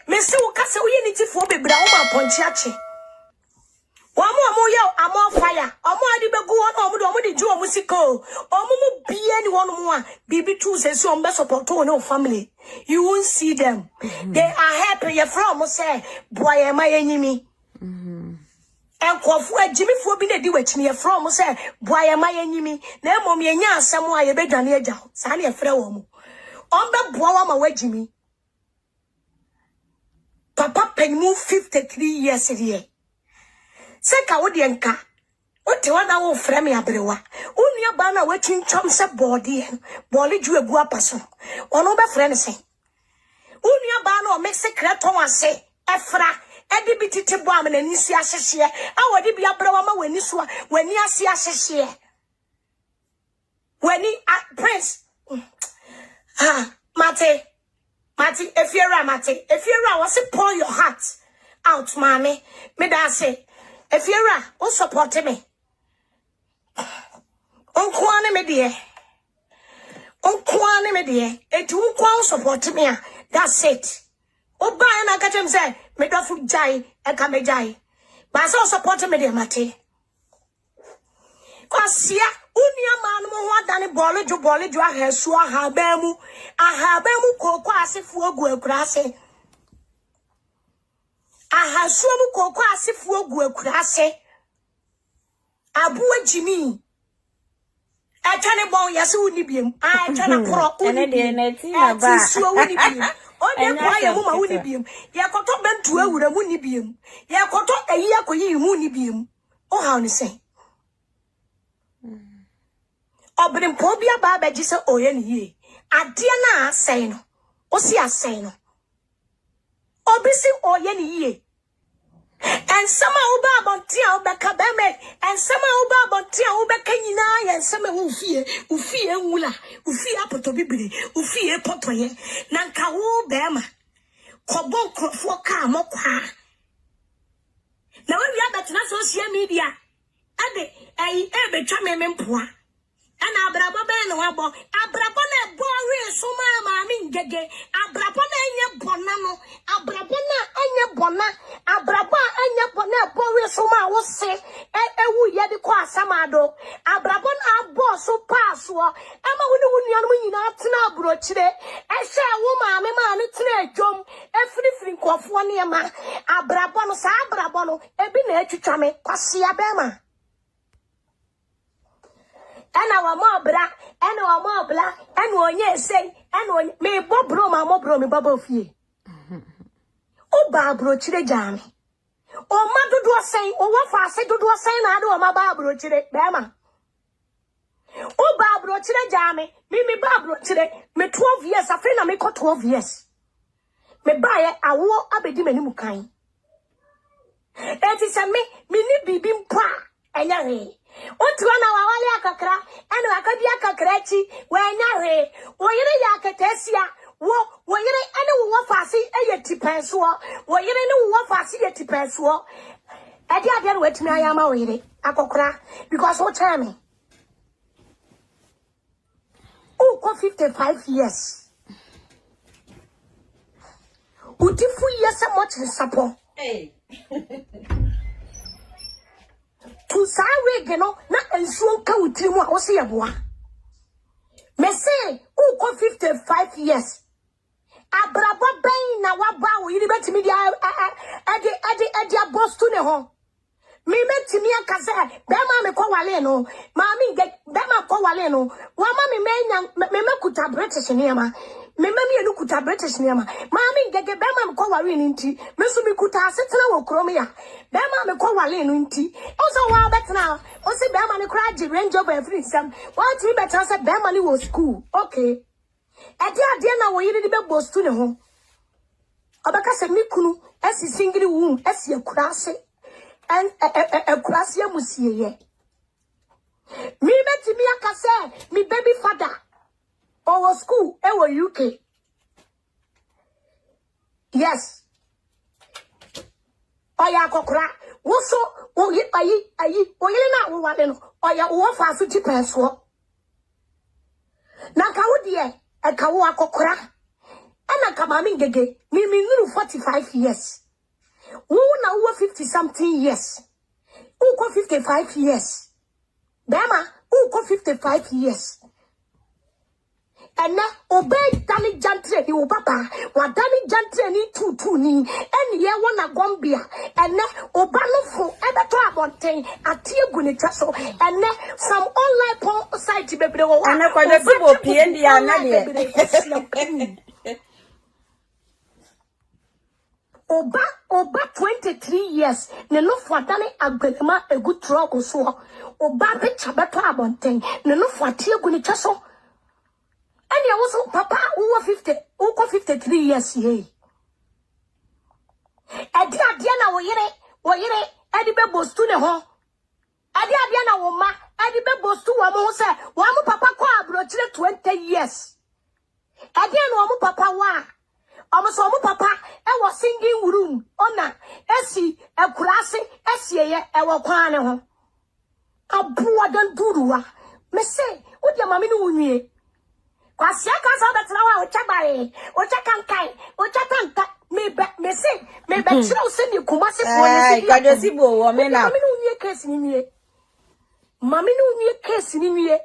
Me se wo kase wo ye ni tifo bebra wo ma ponchi ache. Wo mo ye amo fire. Omo adi begu won omo de ju omo siko. Omo mu bie ni won mo a bibi tu se so omo support won o family. You won't see them. They are happy you from say boy am I enyimi. Enkofu ajimifo bi na di wachini ye from say boy am I enyimi. Na emom ye nya asem a ye bedwane agya. Sa na ye frɛ wo mo. Ombe boa wa ma wajimi. Papa penmu 53 years here. Seka wo de nka. Ote wa na wo frɛ me abrewa. Onua ba na wachinchom se body en. Boli ju egu apaso. Ono be frɛ ne se. Onua ba na o make secret on ase. Efra edi bititi bo am na nisi ahyehye a wodi bia brawa ma wani so wani ase ahyehye wani prince mate efiera was pour your heart out mame me da say efiera o support me onkoane me de eti onkoan support me that's it. Oba na kachem say me do fu jai e ka me jai ba so support me de mate kwasia unia ma no ho adane bolejo ahasu ahabamu koko asefu ogu akurase ahasu mu koko asefu ogu akurase abu ajimi atwane bon yase uni biem atwane koro uni de Natina ba so uni biem onye kwa ye mu ma uni biem ye koto bentu awura mu ni biem ye koto ayi akoyi mu ni biem o ha oni say obrim po bia ba ba ji se oye ni ye ade na asai no o si asai no obisi oye ni ye and sama uba abontia ubeka beme and sama uba abontia ubeka nyina ya sama ufie nwula ufie apoto bibiri ufie potoye na nka wo bema kobo nkrofo ka mokwa na we wi abetina social media ade betwa memempoa ana abrabo be no wabo abrabo na ebo re so ma mi ngege abrabo na enye bona no abrabo na enye bona abrabo enye bona ebo re so ma wo se ewu ye de ko asamado abrabo na abo so pass wo ema woni anu nyina atena abrochire ehwe wo ma ne tena adwom efirifiri nkofo ne ma abrabo no sa abrabo no ebi na atwitwa me kwase abema ana wa mobra ana onye sei ana onye me bobro ma mobro me baba ofie o ba bro chire jame o ma dodo sei o wa fa se dodo sei na ade o ma ba bro chire be ma o ba bro chire jame me ba bro chire me 12 years afre na me ko 12 years me ba ye awo abedi mani mukan eti se me ni bibi mpa enya he Otuwa na wawali akakra enu akadi akakra chi wenya he woyire ya akatesia woyire ene wo fasi eye tipenso woyire ne wo fasi ye tipenso ade ade no wetimi ayama woyire akokra because what time uko 55 years utifu years much support hey to say we no na and so ka utirimu a wo se yeboa. Me say who ko 55 years. Abrabo ben na waba wo yiri betimi dia edi boss to ne ho. Me betimi aka say be ma me ko wale no. Ma mi be ma ko wale no. Wa ma me me kuta British niema. Me mmienu kuta British niema. Ma mi gege be ma me ko wale ni nti. Me so mi kuta asetena wo krom ya. Be ma me ko wale no nti. Oso wa betena. O se be ma me kra ji Range Rover every sam. Wa ti better say be ma ni wo school. Okay. Ade na wo yiri de be boss to ne ho. Obaka se mi kunu esi singiri wu esi akurase en akurase amusie ye. Mi betimi aka se mi baby father our school e wo UK. Yes. Oya kokora wo so wo yi ayi wo yiri na wo wale no oya wo fa so ti penso. Na ka wo de eka wo akokora ana kama mi ngege mi nuru 45 years wo na wo 50 something years wo ko 55 years bema wo ko 55 years ena obey dani jantre ni wo papa wa dani jantre ni tutu ni eni ye wona gombia ena oba no fo ebeto abonten atiegu ni twaso ena some online porn site bebre wo ana kwa de sibo pie ndi ana de Oba 23 years ne no fo dani agbelema egu trog so oba be chabeto abonten ne no fo atiegu ni twaso. And you also papa who 53 years ye. Adia na wo yere edi be bostu ne ho. Adia na wo ma edi be bostu wo mo se wo mo papa kwa abrochire 20 years. Adia na wo mo papa wa. Omo so mo papa e wo singing room ona esi akurase esieye e wo kwan ne ho. Abuwa dan duruwa. Me say wo dia mame no nwie. Kwasia kansa betena wa ochabae ochakankai ochakanta me say me betira o se ni kumase fo ni se kwadosibo wo me na mami no nwie case ni nwie mami no nwie case ni nwie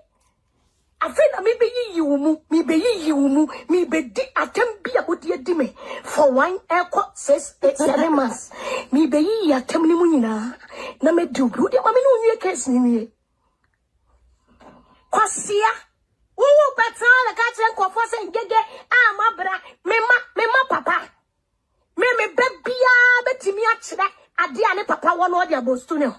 afena me be yiyi wo mu me be di atem bia odi adi me for 1 echo 7 months me be yiyi atem ni mu nyina na me du odi mami no nwie case ni nwie kwasia wo betra la ka tren kofo se ngege amabra mema papa me bebia betimi a kire ade ane papa wo no de abostu ne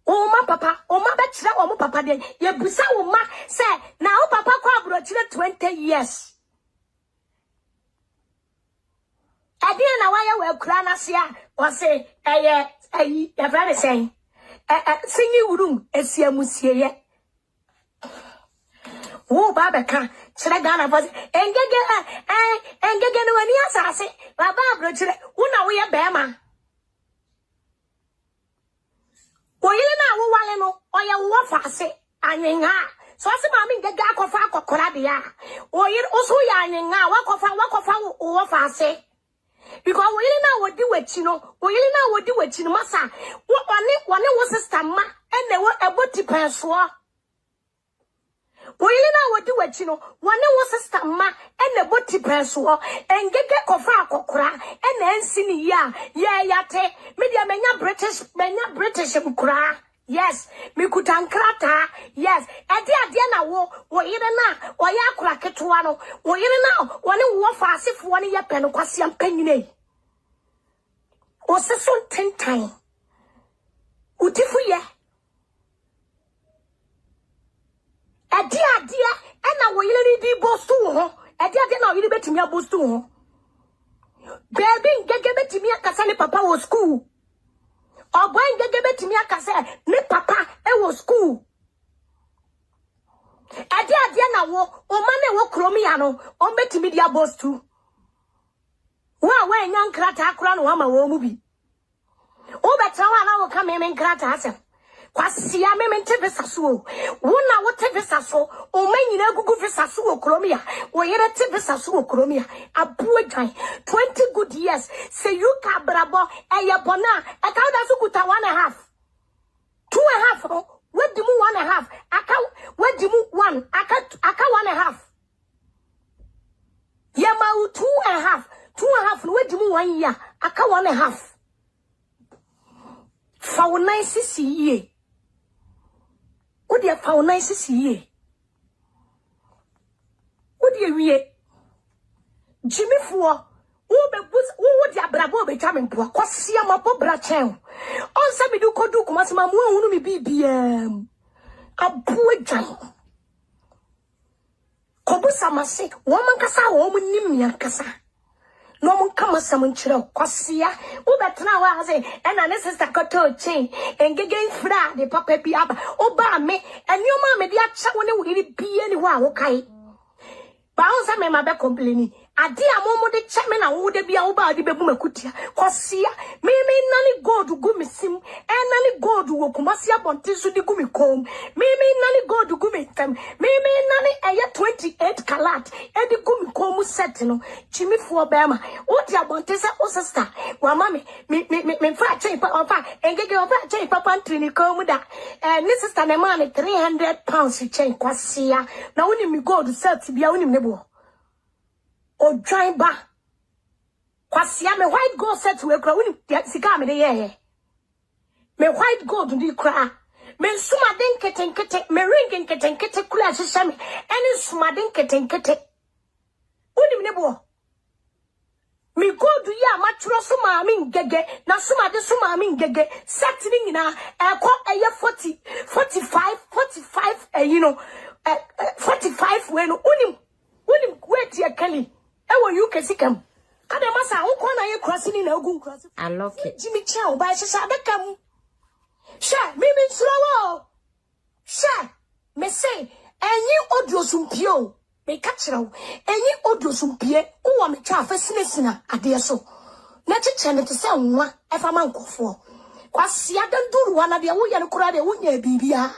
o ma papa o ma be kire o mo papa de ye busa wo ma se na o papa kwa abro kire 20 years ade na wa ye we kura na se a o se ayi ya brother say singing room esiamusie ye wo baba ka kire Ghana boss engege no ani asase baba abro kire wo na wo ye bema wo yele na wo wale no oye wo fase anyenga so ase ma mi ngege akofa akokora de ya wo yele oso ya anyenga wakofa wo fase because wo yele na wodi wachi no masa wo one wo sister ma ene wo eboti penso Oyile na wodi wachi no wane wo sister ma ene boti penso engege kofa akokora ene nsini ya yate media menya British mkura yes mi kutankrata yes ade na wo yire na oya akora ketwa no wo yire na wane wo fa asefo ne ye pe no kwase ampanyine o se so tentan utifu ye Adia ena wo yele di bostu ho adia na wo yele betimi abostu ho baby ngege betimi akasa ne papa wo school obo ngege betimi akasa ne papa e wo school adia na wo o ma na wo kromi ya no o betimi di abostu wa enya nkrata akora no ama wo mu bi o betra wa na wo ka me nkrata asem kwasia me mente visa so wona wo te visa so o manyina gugu visa so okromia wo yere te visa so okromia abu adwan 20 good years say you ka brabo eye bona e ka da so kuta 1.5 1.5 no wadi mu 1.5 aka wadi mu 1 aka 1.5 yema 2.5 2.5 no wadi mu 1 year aka 1.5 fa 9 sisi ye odi fa 9 sisi ye odi wie Jimmy for wo di abrabo be twa me mpoa kwasia mapo bra chen onse me du kodu kuma se ma mu ahunu me bibiam abu adwan kobusa mase wo mankasa wo mu nim yankasa no mun kama sam nkyerɛ kwasia wo betena wa ha se ɛna ne sister koto chen engege fra de papa bi aba oba me enioma me de acha wo ne wo ri bie ni ho a wo kai ba onse me ma be complain ade amomo de cheme na wo de bia wo ba de bebu makutia kwasia me nani god gu me sim nani god wo kumasia bonte so de gu me kom me nani god gu me tam me nani eye 28 karat e de gu me kom set no chimifo bema wo de abonte se o sister wa ma me fa chen pa ofa engege ofa chen papa ntrini kom da ni sister na ma 300 pounds chen kwasia na woni mi god set bia woni me bo o join ba kwasia me white gold set we kra woni sika me de ye me white gold ndi kra me suma den ketenkete me ring ketenkete kula hyehyɛ me ene suma den ketenkete woni me bo me gold ya ma tworo suma me ngege na suma de suma me ngege set ni nyina ekɔ eye 40 45 you know 45 we no woni wait ya kali ewo you kesikam ade masa wo kɔ na ye cross ni na ogun cross I love it. Jimmy Chow ba hyehyɛ adakam sha me nsuro sha me say enyi odiosumpio me ka kyerɛw enyi odiosumpie wo me twa afasinesina ade so na kyekyɛ ne te sɛ nwa efa ma nkofo kwasia danduru wana de wo ye ne kura de wo nya bibia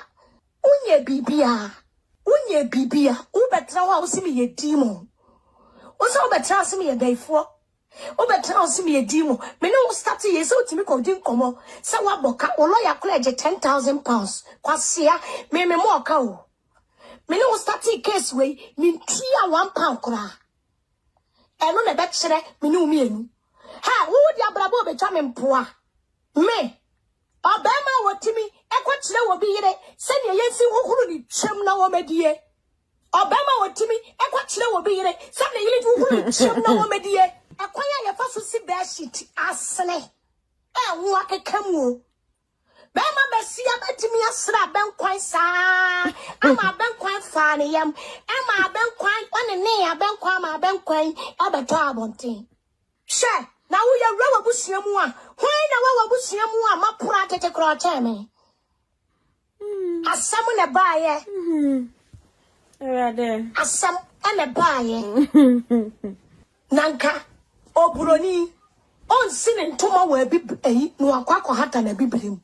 wo betra wa wo simi ye dimo wo so betra simi ye daifo wo betra wo simi ye dimo me no start ye so timi ko din komo se wa boka wo lawyer college 10,000 pounds kwasia me mo ka o me no start case we me tia 1 pound kura eno na be kyere me no mmienu ha wo di abrabo be twa me mpoa me obema wotimi ekwakyere wo bi yire se ne yensi hohuru ni twem na wo medie obema wotimi ekwakyere wo bi yire se ne yire hohuru ni twem na wo medie ekwanya ye fa so si be sheet asene wo akekamu bema besia betimi asra benkwan saa ama benkwan fa ne yam ama benkwan one ne ya benkwan ma benkwan abeto abonten she na wo ye rawa busuamu a hwan na wawa busuamu a mapura tete kroche me asam ne baaye Rade. asam ene baaye nanka oburoni onsi ne ntoma wa bi eyi no akwakọ hata na bibirem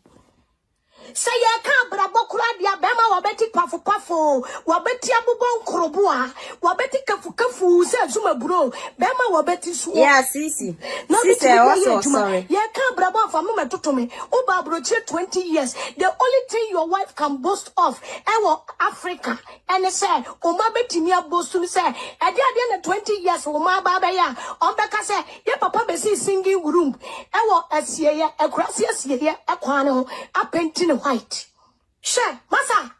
se ye ka brabo kura dia bema wa beti pafo wa beti abubon nkroboa wa beti kafu se zuma bro bema wa beti suo Yeah, Sisi. Sisi also sorry. ye ka brabo fa mo metotome o ba broche 20 years the only thing your wife can boast of ewo Africa and say o ma beti ni abostu ni say ade na 20 years o ma ba ya on be ka say ye papa be si singing room ewo asieye ekurasi asieye ekwan ho apenti white she masa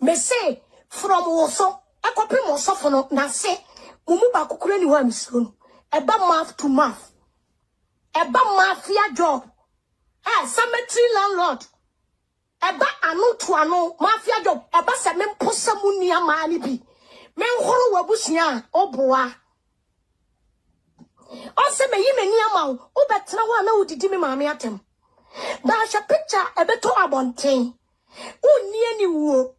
me say from woso akopim osofo no na se mumu ba kokura ni wa misuro no eba mouth to mouth eba mafia job cemetery landlord eba anu to anu mafia job eba se me mposa mu ni ama ni bi me nhoro wabusia oboa o se me yi me ni ama o betra wa na odidi me maame atem ba sha picture ebeto abonten unni ani wo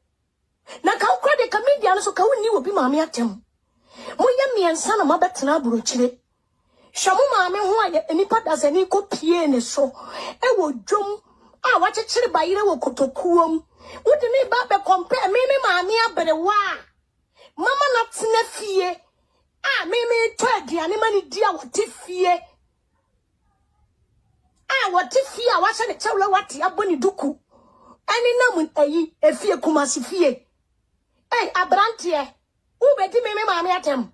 na ka ukra de comedian so ka unni wo bi maame atem mo ye miensa na mabetena aburochire hwamu maame ho aye enipa dasani ko pie ne so ewo dwom a wachechire bayire wo kotokuom wodi ni ba be compare me maame abrewa mama na tena fie a me to aduane mani dia wote fie what if you are watching the children what ya boni duku Any namun ayi efie kumasi fie. Hey, abrantie. Ube di me mami atem.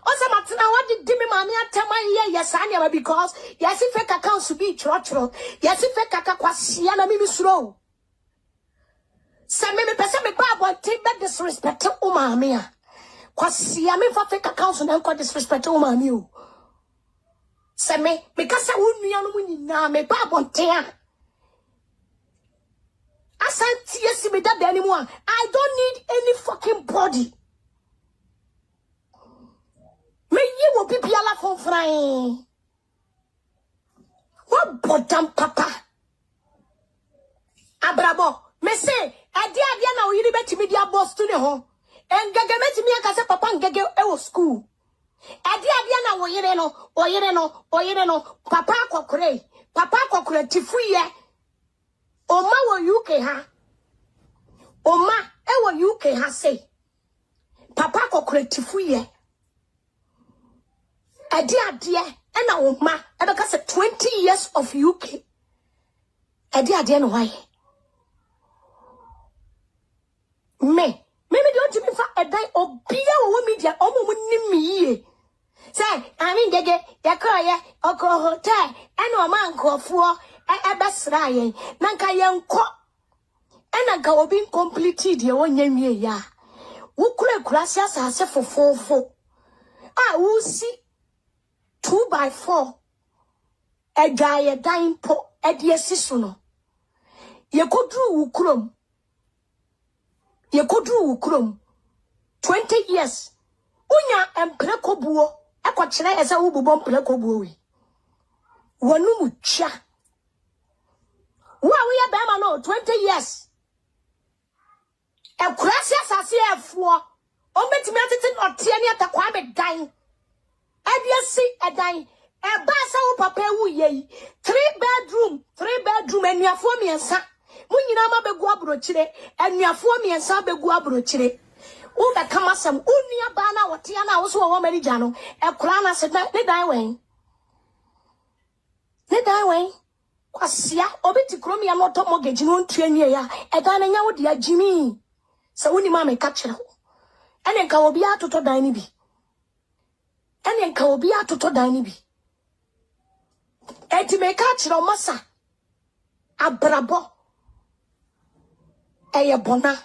Osa matina what did me mami atem yes anya because yes if fake accounts to be chro. Yes if fake akakwasia na mimi slow. Se me pese me babo take that disrespect o mami a. Kwasia me fa fake accounts na nko disrespect o mami o. Se me kasa wo nua no mu nyina me babo ten. I don't need any fucking body. Me you will be piala from frying. What bottom papa? Abrabo, me say, adia na we bet me dia boss to the home. And gagameti me akase papa ngege e school. Adia na wo yere no, papa kokore tifu ye. Oma wo UK ha. Oma e wo UK ha say. Papa kokore tifu ye. Ade ena oma e be ka say 20 years of UK. Ade no why? Me don't me fa edan obia wo media omo mu nim ye. Say I gege yakoye oko hotel ena o man nkofo ebesra yen nanka yenko ena ga obi incomplete de wonya nwie ya wukura sgrαcɛs fofofo a wusi 2x4 edwaye dan po ede asiso no yekodru wukurom 20 years unya emprekobuo ekokyere ese wububo emprekobuo wi wonu mutwa we are Bama no 20 years. A sgrαcɛs Asofoɔ. Ometimi atete no tie ne atakwa me dan. Adiasi edan. E ba sa wo papa wu ye. 3 bedroom anuafo miensa. Mu nyina ma begu abrochire. Anuafo miensa begu abrochire. Wo be kamasam unua ba na wote na wo so wo manija no. E kura na se ne dan wen. Ne dan wen. Kwasia obiti kromi ya noto mortgage no ntuanie ya eda na nya wo dia jimi se woni ma me ka kire ho ene nka obi atoto dan ni bi eti me ka kire o masa abrabo eye bona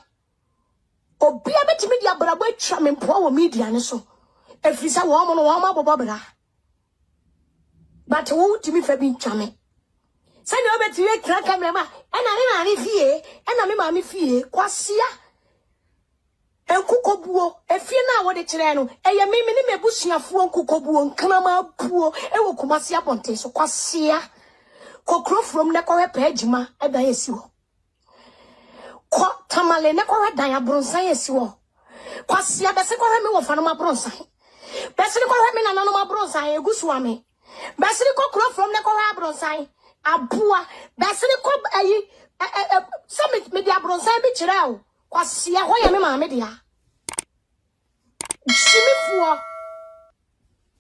obi abetimi dia abrabo atwa me mpo wo media ne so efisa wo mo no wo ma bobobra but wo timi fa bi ntwa me Send you over to your camera, and I didn't fee, and I mean, mammy fee, quasia. And Kukobuo, a few now what it's reno, and you may me bushia for Kukobu and Kanama poor, and will come as Yaponte, so quasia. Cockroach from Necoa Pejima, and the ASU. Quat Tamale Necoa Diabronsa ASU. Quasia, the second of Anoma Bronsa. Besserico Hamin and Anoma Bronsa, a goosewame. Besserico Crow from Necoa Bronsa. Abua basene ko ayi summit media bronsa bi kirao kwasia ho ye me ma media simifuo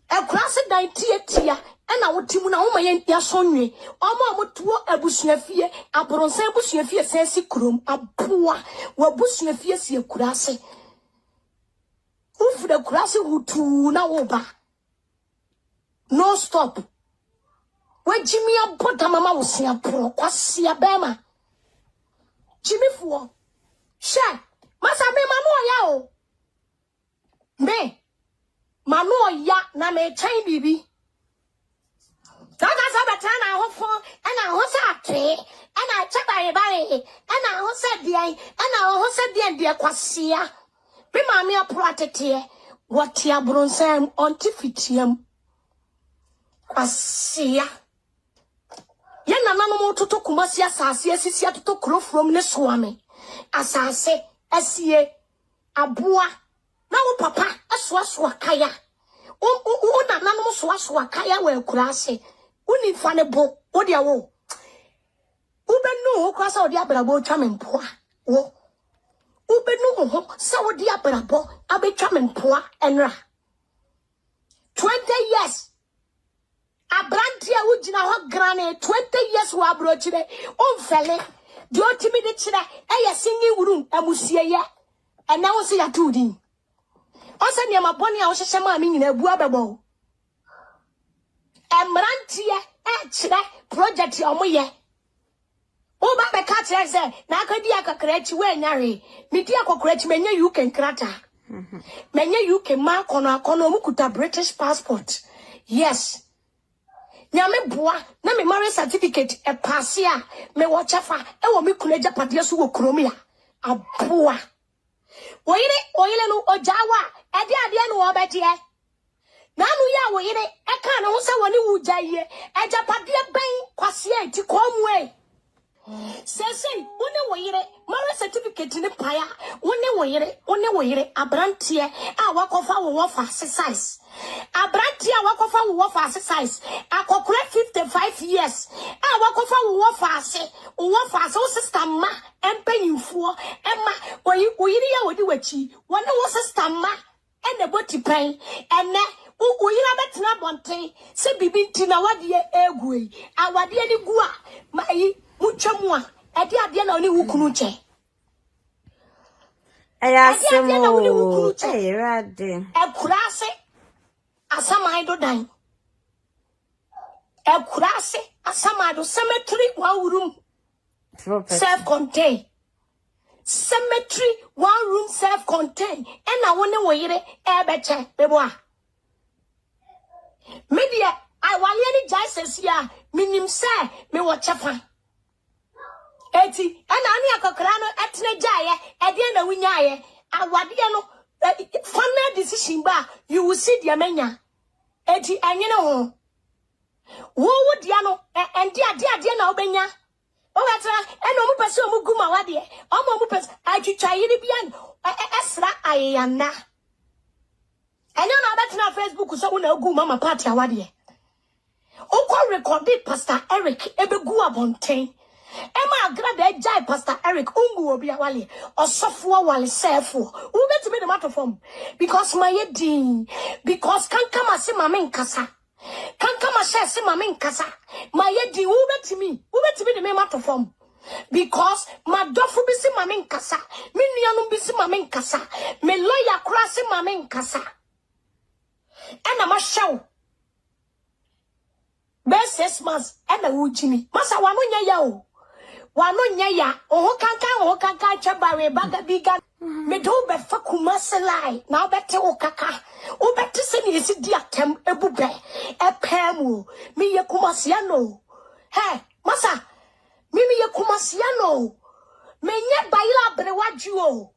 ekrase dan tietia na wotimu na wo ma ye ntia sonwe omo tuo abusuafie abronsa abusuafie sensi krom abua wa abusuafie sie kurase ufuda kurase hutu na wo ba no stop when Jimmy put a mama was here, pro, quasia bema. Jimmy for share, Massa me mano yao. Me, mano ya na me chain bibi. That's a batana hopeful, and I was a tree, and I check by body, and I was said the and I was said the quasia. Be mammy a protector, what ya bronsam on tifitium. Quasia. Yen na nano toto kumasi asase asisi atoto kro from ne soame asase asie aboa na wo papa asoaso akaya o na nano soaso akaya we kurase uni fa ne bo wo dia wo ubenu ho kwasa odi abrabo twa mempoa wo ubenu ho sa odi abrabo abetwa mempoa enra 20 years Abrantia ujina ho grane 20 years wa brochire on fele do timi de chira e singing room amusie ye and now say ya two din osa ne ma boni a wo hyehye ma me nyina bu abebo emrantie e chira project omoye o ba be ka chira say na akadi akakrachi we nyare me di akokrachi menye UK nkrata menye UK ma kono mukuta British passport yes nyame boa na me marriage certificate e pass ya me wo chafa e wo me kuleja padia so wo kromia aboa oyire no ojawa e de ade no obeje na anu ya oyire e ka na ho se woni wujaye e japadia ben kwase enti komwe sese woni woyire marriage certificate ni paya woni woyire abrantie a wakofa wo fa size abrantie a wakofa wo fa size akokora 55 years a wakofa wo fa wo sister ma empanyimfo emma oyire ya wodi wachi woni wo sister ma ene boti pen ene oyire betena bonten se bibi ntina wade egui awade ni gua mai muchemwa ade ade na oni wukunu che ayasemo rade ekurase asamai do dan ekurase asamado cemetery one room self contained cemetery one room self contained ena woni woyire ebeche beboa media I wale ni jaises ya minim se me wo chefa eti ana ani akokra no etne jaye ede na wunyaye awade no final decision ba you will see the menya eti anyene ho wo dia no ende ade na obenya o wetra eno mu pese o mu guma wade o mu pese atwitwa yiri bia esra ayana enyo na betna Facebook so una gu mama party awade o ko recorded Pastor Eric ebegu abonten Emma agrada jai Pastor Eric ungu obi awale osofo wale sefo who get me the matter from because my din because kan kama se mama nkasa kan kama se mama nkasa my din who get me the matter from because my dofu bi se mama nkasa me nuanu bi se mama nkasa me lawyer kra se mama nkasa ena ma show best 6 months ena wujimi masa wano nya ya o wano nya ya oho kanka chabare baga biga me do be fakuma selai na obete o kaka obete se ni esi di atem ebube epemu me ye kumasia no he masa me ye kumasia no menye bayila brewaju o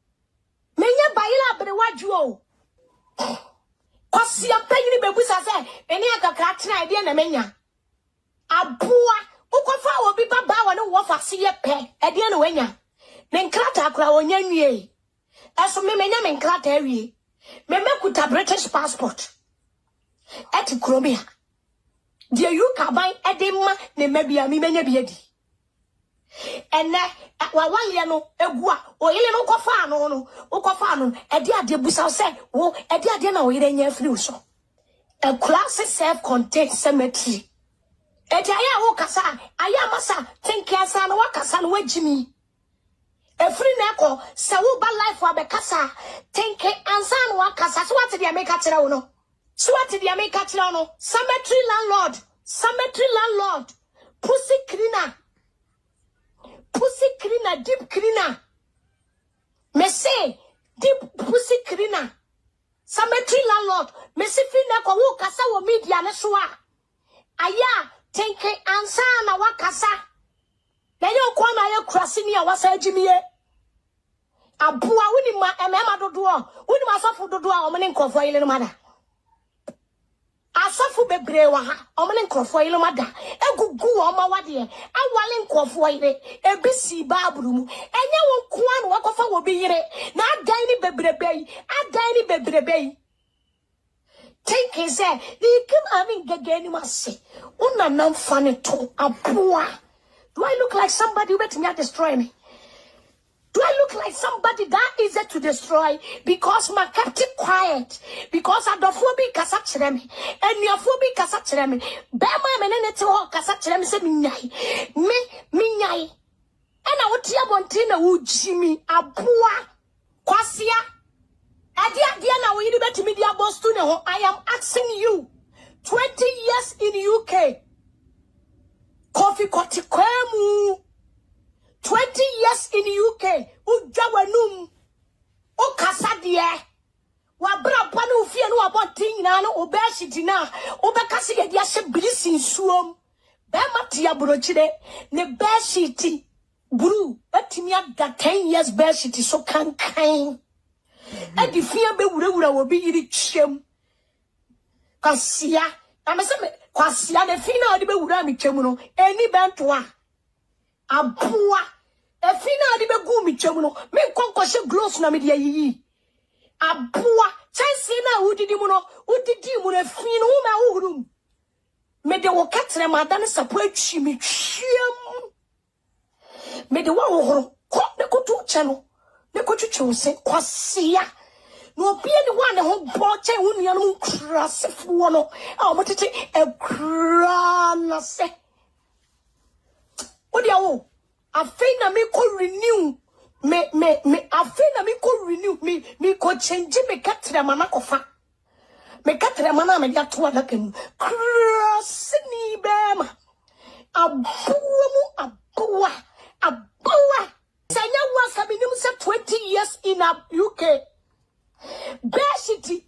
menye bayila brewaju o kwasi apanyini bebusa se eni akakra tena ide na menya abua ukofa obi baba woni wo fa se ye pe ede na wanya ne nkrata akra wonya nwie eso me menya me nkrata awie me mekuta British passport eti kromia die you kaban ede ma ne mabia me menya biadi ene wa wanle no egua oyile no ukofa no ede ade busa se wo ede ade na oyire nya free so a class self contained cemetery eti aya wo kasa aya masa think asa no wakasa no wagimi efri na ko se wo ba life wa be kasa think ansa no wakasa so what dey make kira wo no so what dey make kira no cemetery landlord pussy cleaner deep cleaner me say deep pussy cleaner cemetery landlord me say fi na ko wo kasa wo media ne so a aya think ansa na wakasa na yo kwa na ye krasi ni a wasa agimie abua woni ma emema dodo woni ma asofu dodo a omene nkofo yile no mada asofu bebre wa ha omene nkofo yile mada egugu o ma wade awale nkofo yile ebisi baburu mu enye wo kwa na wakofa wo bi yire na adan ni bebrebe think is that they come having gagani must una nam funny to abua. Do I look like somebody who bet me destroy me? Do I look like somebody that easy to destroy because my kept it quiet? Because I don't phobia casachremi and your phobia casachremi. Bama menene to casachremi se minyai. Me Ena wote abonti na wo jimi aboa kwasia. Adia na wo yiri betimi dia bostu ne ho. I am asking you 20 years in UK. Coffee koti kwemu 20 years in UK. Ujawanum o kasadie wa bra panu fie no abonti nyina no obeshiti na obekase ye dia hye blessing suom be mate abrochire ne beshiti buru atimi aga 10 years beshiti so kankan edi fie be wurawura wo bi yiri twem kwasia amese kwasia ne fie na odi be wura mi twem no eni bento a aboa e fie na odi be gu mi twem no me konkoshe gloves na me dia yiyi aboa chansi na udidi mu na fie no ma wurum me de wo katre ma dan sapo atwi mi twem me de wo horo ko ne kotu che no ne kotwetwe se kwasia no obi ni wa ne ho bo che hunua no krasefo no a mo tete ekra na se odia wo afei na me ko renew me afei na me ko renew me ko change me katre ma na kofa me katre ma na me ya to adaka mu krasni bema aboa Sanya was having 20 years in a UK. Beshiti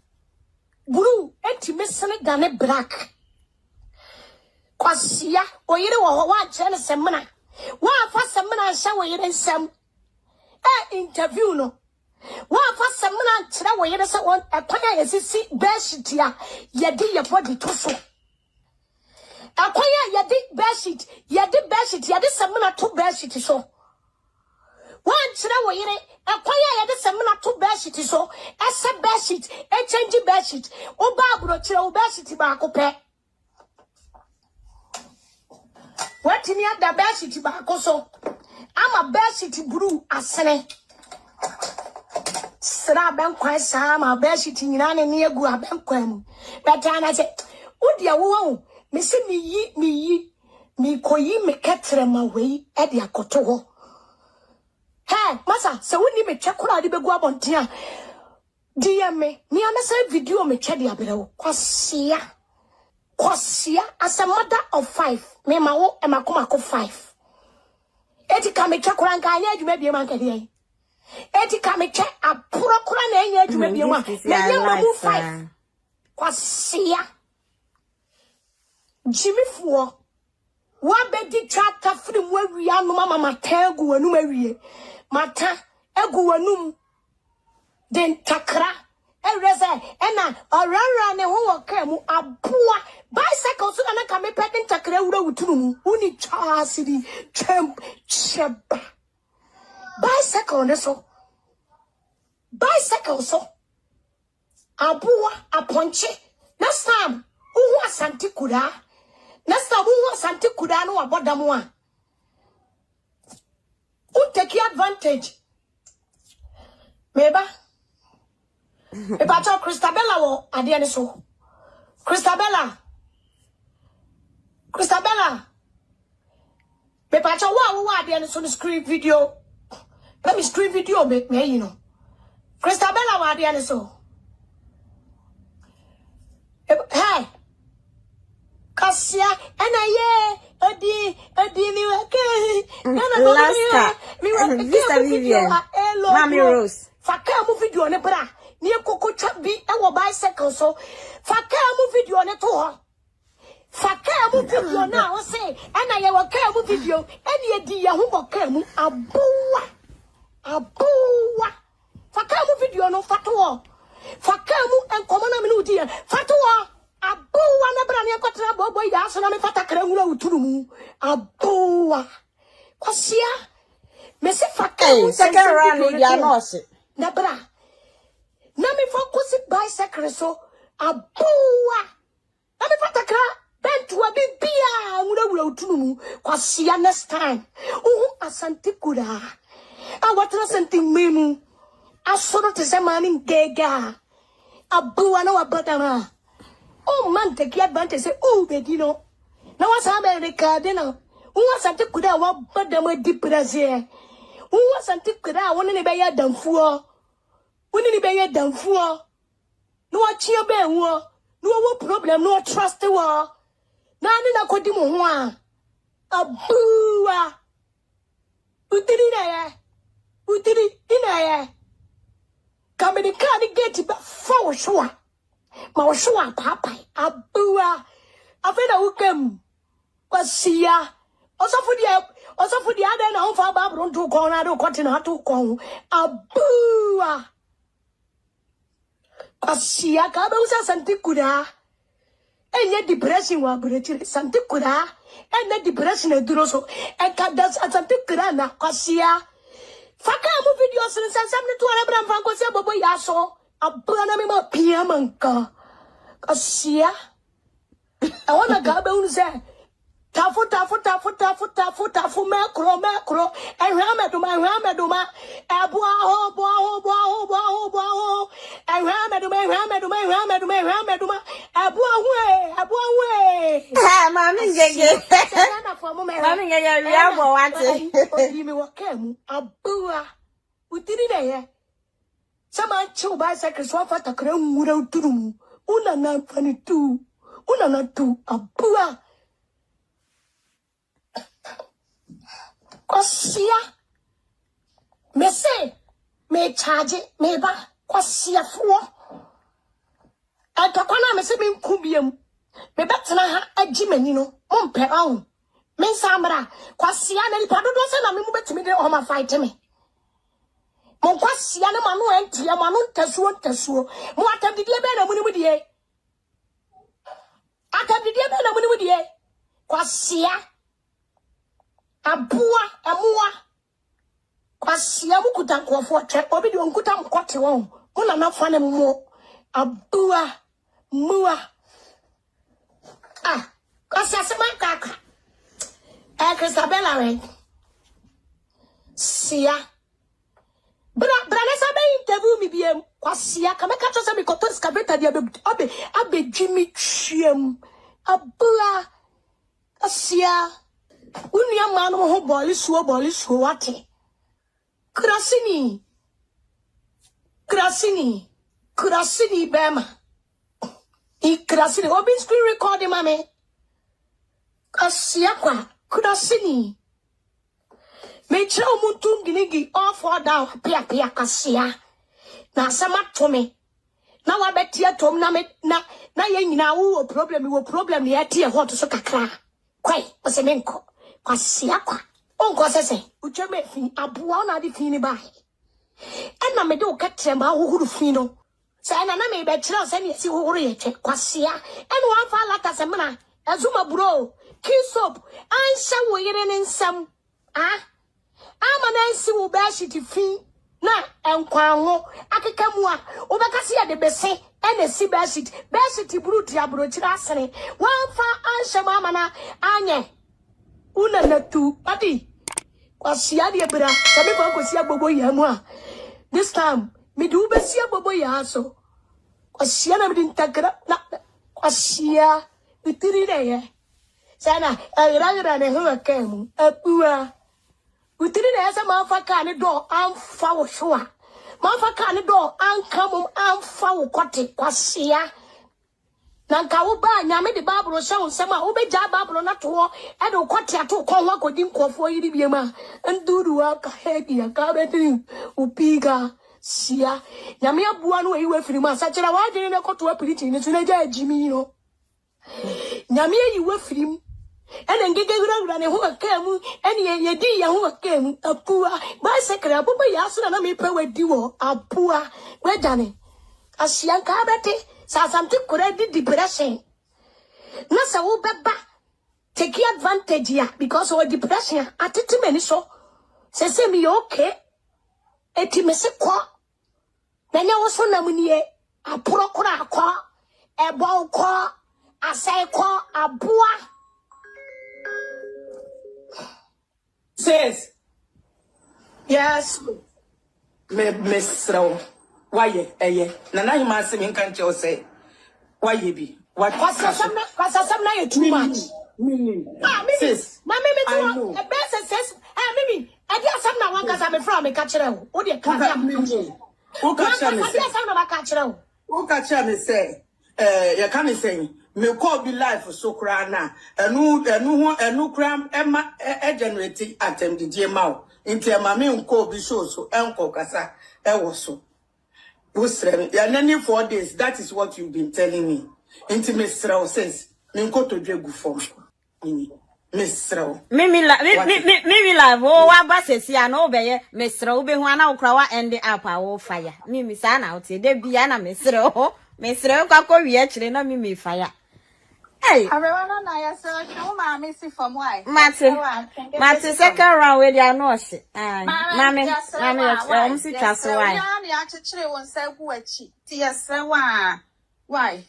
blue anti-missile gane black. Kwasia or you know what channel semana. One for semana shower you and some interview no. One for semana travel you so on a paya as you see beshitia yadi your body to so. Akwaya yadi beshit yadi semana to beshit so. One chira wo yire akwaya ya de semna to beshit so ese beshit e change beshit o ba abro chira o beshit ba akopɛ watimi ada beshit ba akoso ama beshit blue asene sra benkwan sa ama beshit nyina ne ne egu abenkwan mu beta na se udia wo me se mi koyi me ketre ma wei e de akoto ho. Hey, masa, se wuni me chekura di begu abontia. DM me, ni amesa video me che di abere kwasia. As a mother of 5, me ma wo e makoma ko 5. Eti ka me chekura nka anya adwuma bia man kade. Eti ka me che apuro kura na anya adwuma bia ma. Me nya mu 5. Kwasia. Jimmy fuo. Wa bedi tractor free mu awia no mama mata egu wanum awie. Mata egu wanum den takra erese ena orara ne ho woka mu aboa bicycle so na ka me peden takra wura wutunu mu uni chaasiri champ cheba bicycle so aboa aponche na sam uhu asante kura na sam uhu asante kura no abodam a take advantage. Meba. Ebacho Christabella wo adiane so. Christabella. Ebacho wo adiane so screen video. Let me screen video me you know. Christabella wo adiane so. Hey. Kasia enaye odi ni wake Lasta Vista Vivian Mami Rose faka mu video ne bra ni ekokotwa bi e wo bicycle so faka mu video ne to ho faka mu video na wo say na ye waka mu video eni edi ye ho boka mu aboa faka mu video no fato faka mu enkomo na me no di fato aboa na bra ne akotra bobo ya so na me fata kra nwura uturu mu aboa kwasia me se faka second round ya no se na bra na me focus bicycle so aboa na me fata kra bentu abibia nwura uturu mu kwasia next time asante kura awatra sante memu asoro te se mani ngega aboa na wabadama. Oh man, take advantage. Say, oh, baby, no. Now what's America? Then Unwa santi kuda wa badama depressé. Unwa santi kuda woni ne beya damfuo. Woni ne beya damfuo. No achia be wo. No wo problem no trust wo. Na ni na kodi mo ho a. Abua. Utiri na ye. Utiri ina ye. Kamedika ni gate ba fa wo shoa. Ma wo shoa papa. Abua. Afena ukem. Kwasia. Osofudi ade na onfa babro ntu kon na do kwete na to kon. Abua. Kwasia ka be usa santi kuda. Enye depression wa buretire santi kuda. Enye depression eduro so. Eka das santi kuda na kwasia. Faka mu video sin sansam ni to ara bram fan kwasia bobo ya so. Abua na me ma pia manka. Kwasia. I wanna go be unse. Tafu mekro ehwameduma eboaho ehwameduma eboaho Ha mami ngege. Mami ngege ria bo wante. Obi mi wakamu abua utiri na ye sama chiu bicycle so afata kra nwura uturumu una na fanitu una na tu abua Kwasia me say me charge me ba kwasia fo atokona me say me nkubiam me betena ha agi mani no mompe awo me samra kwasia na lipa dodo se na me mu betimi de o ma fight me mon kwasia na manu entia manu ntasuo mo atabidie be na mu die kwasia abua amua kwasia mukuta nkofo twe obi de onkuta mkote won una na fa ne mo abua mua kwasia se man kaka Christabella we sia bra na sabe interview mi biem kwasia ka meka to se mi koto skaveta dia abe jimi twiem abua asia unia manu ho boli suo wate krasini bema krasini obi screen recording mame asia kwa krasini me chira omuntu nginigi all for down pia kasia na sama to me na wa betia tom na me na ye nyina wo problem ye tie hot so kakra kwai osemenko kwasia kwa onko sese utweme fi aboa na de fi ni bai ena me de o katrema hohuru fi no sa na me be kira se ne si hohuru ye twe kwasia ena wan fa lata se mena azuma bro kisop ansha wo yire ne nsam ama na nsi wo ba shiti fi na enkwanwo akeka mu a wo be kase ya de bese ena si ba shiti bruti abro kira asene wan fa ansha mama na anye una natu ati kwasia de bra sabe ko kwasia bobo ya mu a this time me do besia bobo ya so kwasia na me intagra na kwasia itiri de ye sana ayira ne ho akamu apua utiri de asa ma fa ka ne do amfa wo hwa ma fa ka ne do ankamum amfa wo kote kwasia nanka wo ba nyame de babro hye nsema wo beja babro na to e de kwate ato kon wa kodi nkofo yiri biema nduru aka hedi aka betri upiga sia nyame abua no eyi wafiri ma sachira wa dwene ne koto apiriti ne tuna ja ajimi no nyame eyi wafiri ene ngege gura ne ho akamu ene yedi ya ho akamu apua ba sekra bobo ya so na me pe wadi wo apua wedane asia nka bete sa something could be depression. Na sa wo beba take advantage ya because of depression atiti meni so se mi okay eti me se kwa na nya wo so na munie aporo kora kwa ebo kwa asai kwa abua says yes me sraw waye na na hima se me kan che o say waye bi kwasa sam na too much Mimi. Sis. Mimi too. A best says, Mimi. I did some now one cause I'm from a catcher. Oh, dear, Who catch me say? Who catch me say? You can't say. Me call be life so crana. No cram Emma generating attempt the GMO. Into my main call be show so uncle Cassa. I was so. You're 4 days. That is what you've been telling me. Into Miss Rao says, Minko to Dragu form. Miss Rao. Mimi live. Oh, what buses ya no be Miss Rao be one crowd and the upper fire. Mimi san out here. There be an Miss Rao. Miss Rao Kako, we actually know Mimi fire. Hey, Everyone na ya so no ma me si from why. Mate second round with your nose. Mammy, si chaso why. Ya chechire won say gu achi. Ti yesre wa. Why?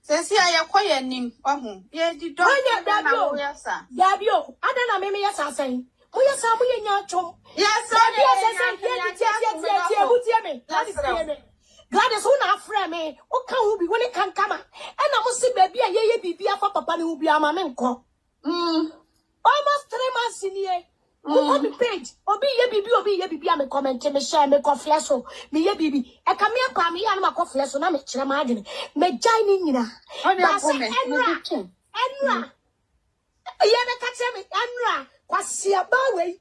Sesi ya kwaye nim ohu. Ye di do na wo yesa. Yabio, adana me yesa say. Mo yesa mo ye nya chom. Yes, Gladys, who na friend me? O can who be when it can come? And I must see baby a ye be for papa who be a mamenko. Almost 3 months in here. Who be page? Obi ye be a me comment me share me confess so me ye bibi. I come here pa me and my confess so na me chira magine. Me joining you na. Enra. Ye me catch me Enra. Kwasia bawe.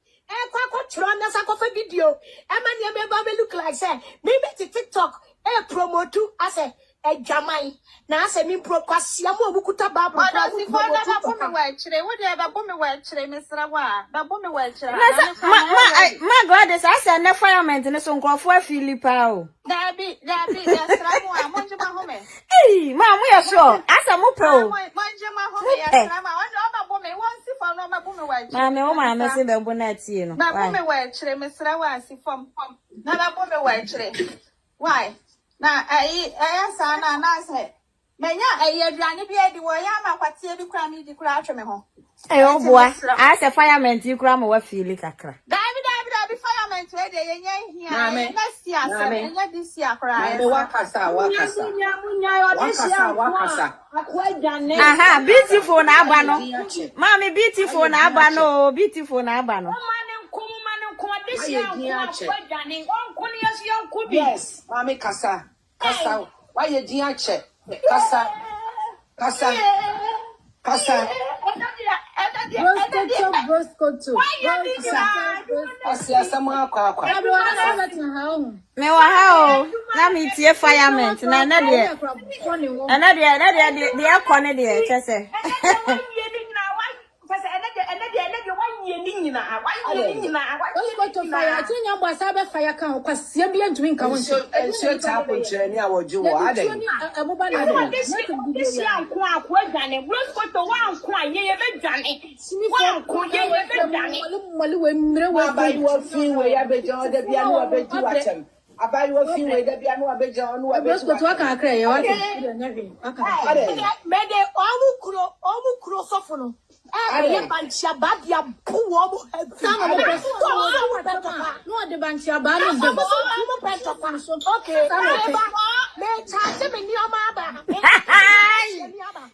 Kwa tron na sakofa video. Emani me ba me look like say me be TikTok. Promote as a jamai. Now, I me pro Kwasia mo bukuta babu. What does the father of me wear? What ever bomb me wear, Mr. Rawa? Bomb me wear. My God, as I said, no fireman and a song for Philippa. That be, that's Rawa. Mind your home. Hey, Mom, we are sure. As a mo pro. Mind your home. Yes, I'm a woman. Once if I know my woman wear. Mamma, my message, the bonnet, you know. My woman wear, Mr. Rawa, see from not a woman wear. Why? Now, I sana na say. Menya Adrian be the way I'm what the crammy the crash me home. Oh boy, as a fireman, you cram away feel it a crack. David, fireman to here. Let's see us. This year cry. Aha, beautiful Nabano. Mammy, beautiful Nabano, beautiful Nabano. Yes, Mammy Casa. Why you dear check? Casa. Roscoe. Me wa how na me tie fireman na na de de akone de chese fire can Kwasia be entering come on. So tap on journey I will do what I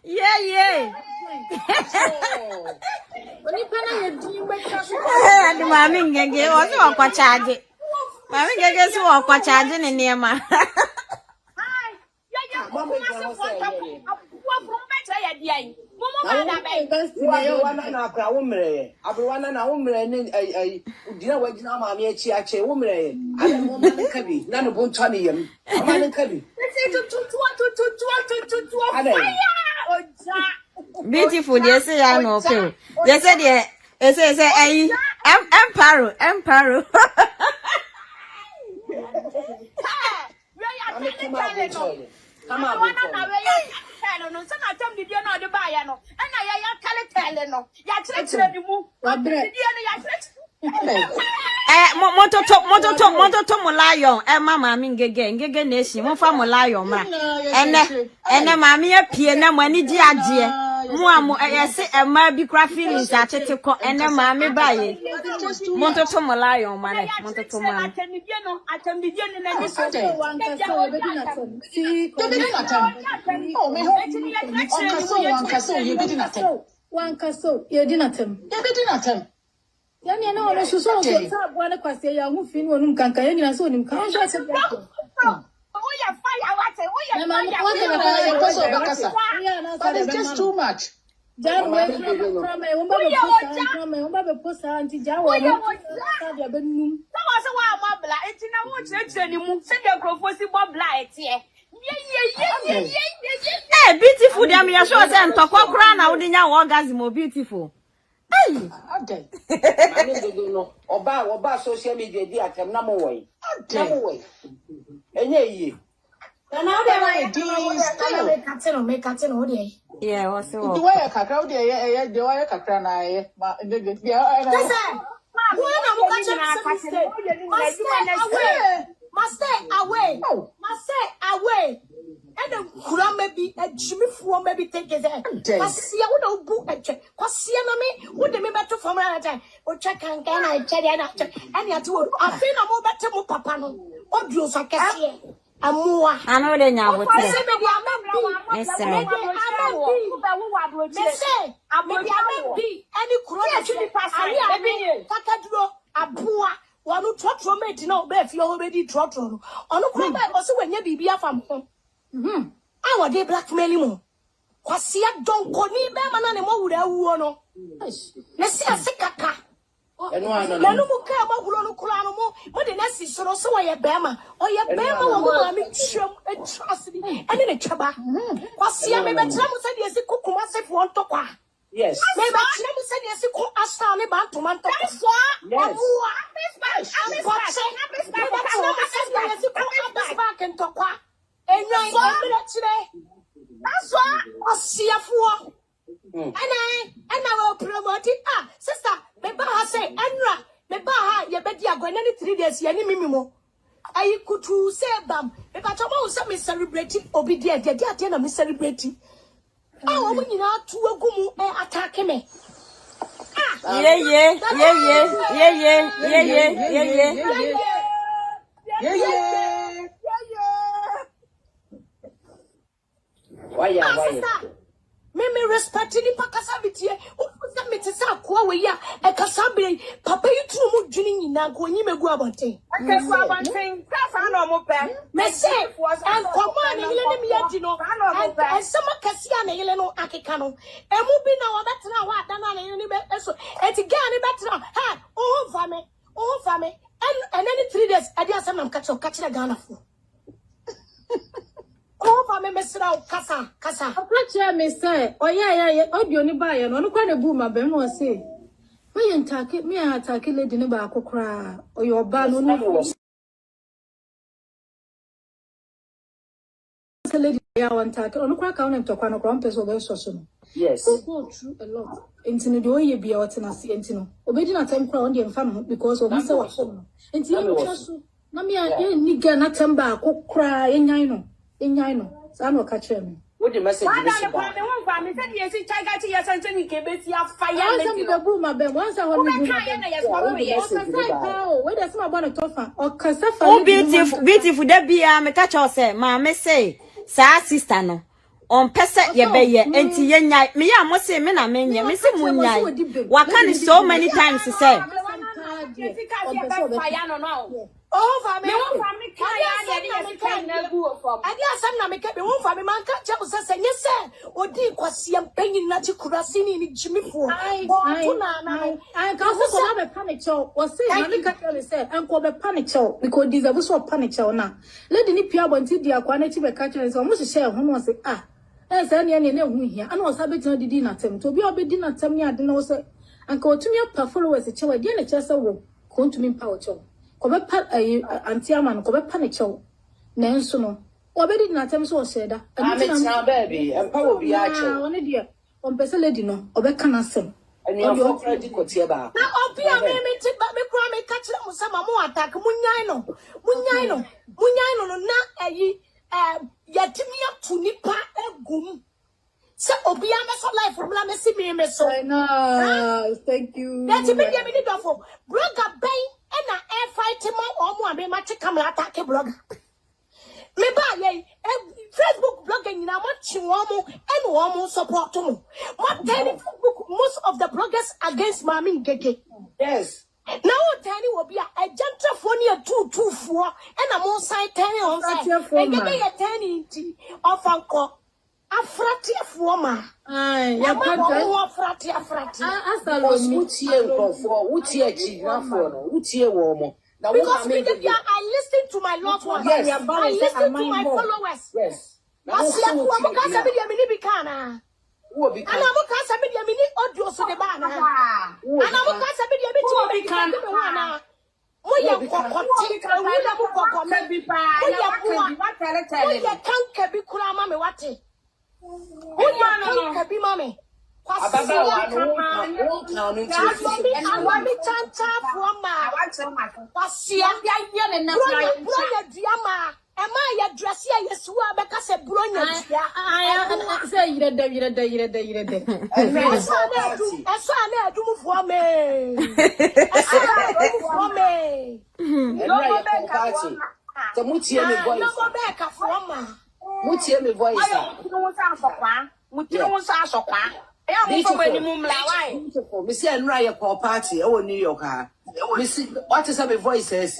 yeah. Mami ngege ozo kwa charge. Mami ngege si kwa charge ni niema. Beautiful, they say I know. They say they say Emparo. Come on. No, some of them did not buy no, and I tell no. Moto lion, mama ngege nation, mo fa mo lion ma. Ene mama ye pie na mo ani ji agye. Mo amu yesi ema bi kra feelings atete ko ene mama ba ye. Moto mo lion ma ne, moto ma. one castle, you didn't attempt. You didn't attempt. Yani na ono so so so bwana kwase ya hu fi no num kanka yani na so nim kan so se bia ko oh ya fire what na ma but it's just too much Jan we from me won ba be posa anti ja wo mo sa dia be num na wa se wa mabla enti na wo chire ni mu se de krofo si bobla etie Eh, beautiful dem ya show say ntokwa kura na wo nya orgasm beautiful. Hey, okay. I don't know. Oba social media di atem na mo way. Na mo way. Enye yi. Na dey why this make atino o dey. yeah, what's it? The way kakra o dey the way kakra na ye. Ma dey Must stay away. And then Kura maybe a Jimmy for maybe take it there. See, I would book a check. Cause me would the better for my time. Or check and can I tell you after any at all. I feel no more better more papa. Or do so can see. A more. I know they now what I be any Kura should be passing. A boa. Wanu trotro mate no be fi already trotro onu kro ba o se wanya bibia fam ho awo dey blackmail mo kwase don ko ni be ma na ne mo wura wuo no na si asekaka enu ano na no mu ka ma wuro no kura no mo de na si soro so wo ye be ma o ye be ma wo mo mi twem e trust ni ene ne twaba kwase me be tra mo se de si kokuma se fo ntokwa. Yes. Maybe I'm saying yes, you call us down about to man. That's why. Yes. That's why. I see a fool. And I will promote it. Ah, sister, maybe I say, Enra, maybe I, you bet you are going any 3 days, you need me more. I could say them. If I told me celebrating, obedient, they are me celebrating. Oh, when you are to a gumu attack me. Yeah. Why? Me respecting the pakasabiti. Ufuza metesa kwa we ya e kasabire papa yitu mu dwini nyina ko nyi megu abonten. Akefu abonten. Kafa na omo pe. Me say and command yele ne me yadi no. And some kase ya na yele no akeka no. Emu bi na wa betena wa adana na yele ne be eso. Eti ga ne betena. Ha, oh fa me. And any 3 days adi asem na mkacho kachira Ghana fo. Oh, for me, Mr. Kasa. Apache me say, oh yeah, audio ni ba ya no no kwa ne bu ma be mo say. Me attack lady ni ba akokra. O your ba no no. Lady ya wan attack. No kwa ka no ntokwa no kwa mpeso be so so no. Yes. Go through a lot. Intino de oye bia wotena se intino. Obedi na time kwa on de mfa no because o say wa so no. Intino no so. Na me ni ga na time ba akokra enyan no. Inyano, Sano catch me. What the message? I don't know. Me said yes, I got yes, and you can be fire. The boom, my ben. Once I want where there's my bonnet offer or Casafa. Oh, beautiful, that be me catch us, say, Mamma say, sa sister no. On pesa ye be ye, enti ye nyai. Me ya mo say me na me nye, me say mo nyai. Wakan so many times to say. Oh, for me, I guess I'm not making one for me. Man, catch up with us and yes, sir. Or did Quasiam Penny Nachi Kurasini in Jimmy for I can't have a panic show. Was saying, said, and call a panic show because these are also panic show now. Let the Nipia want to the quantity of catcher is almost a share. Who was it? Ah, as any here. I was having to dinner attempt to be a bit dinner attempt. I didn't know, say, and go to me up for followers a chow. I didn't just go to me power show. Kobe pat anti-aman kobe panic show. Nenso no. Obedi na tem so seda. I'm baby. And power be actual. One dear. On pesa lady no. Obe kana sem. And you are ready to tear back. Now, Opia me tip back me cry me catch them with some more attack. Munyaino no na yatimi up to nipa gum. So Obia me so life from la me see me so. Thank you. That's a bit of Brother Bay. And I air fight him or more, I may match a camera attack a blogger. Me buy Facebook blogging in a much woman and woman support to most of the bloggers against Mami Ngege. Yes. Now Tani will be a gentle phone 224 and a more side 10 on side. And give me a 10 of Uncle. A fratty of woman. Aye, ya fratty. Asalo Utie womo. Because I listen to my loved ones. Yes. I listen to my followers. Yes. What's the audio so the banner. And am I a dressy? Yes, you are because a brilliant. I say you did. I saw do for me. For me. No back for me voice. Missy and Raya call party, oh, New York. Missy, what is my voice? As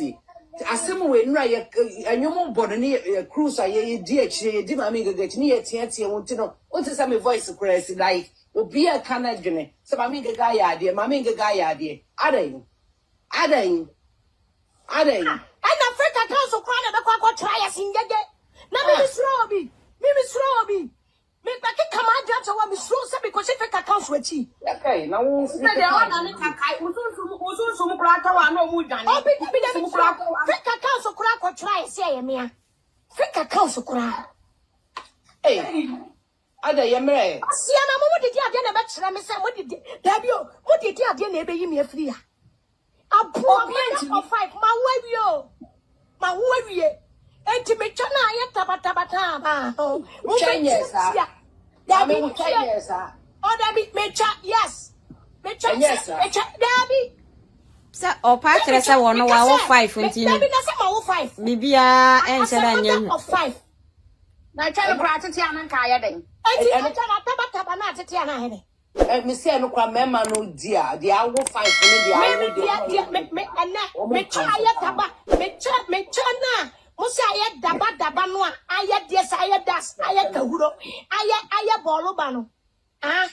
some way, Raya, and you won't bother near a cruise. I dear, did my amiga get near Tianti. I want to know what is my voice crazy like. Will be a Canadian. So, my amiga guy idea, my amiga guy idea. Adding. And Africa Council crying about what try us in Gage. Now, Miss Robbie. Make back a command judge or be slow because if I can't with you. Okay, now we'll see. Africa Council crack or try, say, Mia. Africa Council crack. Hey, Ada Yamre. Siana, what did you have done about Ramesa? What did Dabio? What did you have done? Baby, me a free. A poor man of 5, my way. And to me, China, Tabata. Oh, yes, Dabby, yes, oh, Dabby, yes. Yes, Dabby. Sir, or Patrick, I want to 5 Dabby, that's about 5. Maybe I answer of 5. Now, try to cry to Tiana Kaya then. And Tabata. Me say no kwa mema no dia the hour 5 me Musa aye daba no aye des aye das aye kahuro aye bolo ba no ah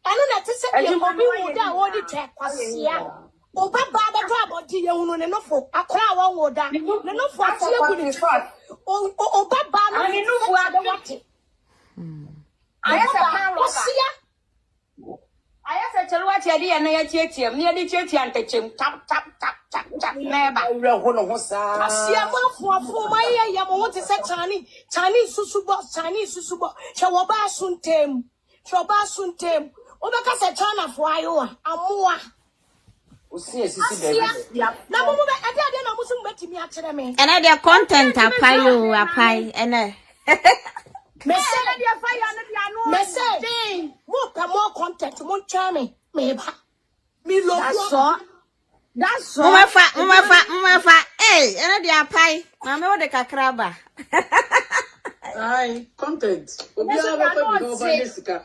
anu na te se ye obi wo da wo di twa kwasia oba ba da to abodi ye hunu ne nofo akora wa wo da ne nofo atie gu ni oba ba no ne nofo ade wate aye se pa kwasia aye se chelu wate ade ye na ya tietiem ne ade tietia ntachem tap neba reho no ho sa asia mafuafo maye ya mo wote se Chinese susubo che wo ba suntem obeka se China fo ayo amoa osi esisi bebe na mo be ade na mo so mbetimi a kire me and I their content apai ene me say na dia fa ya na dia no me say mo pa more content mo twa me ba mi lo that's all. Mwafa. Hey, ena dia pai. Mama wo de kakraba. Ai, content. Obi a be fa bi do ba nisika.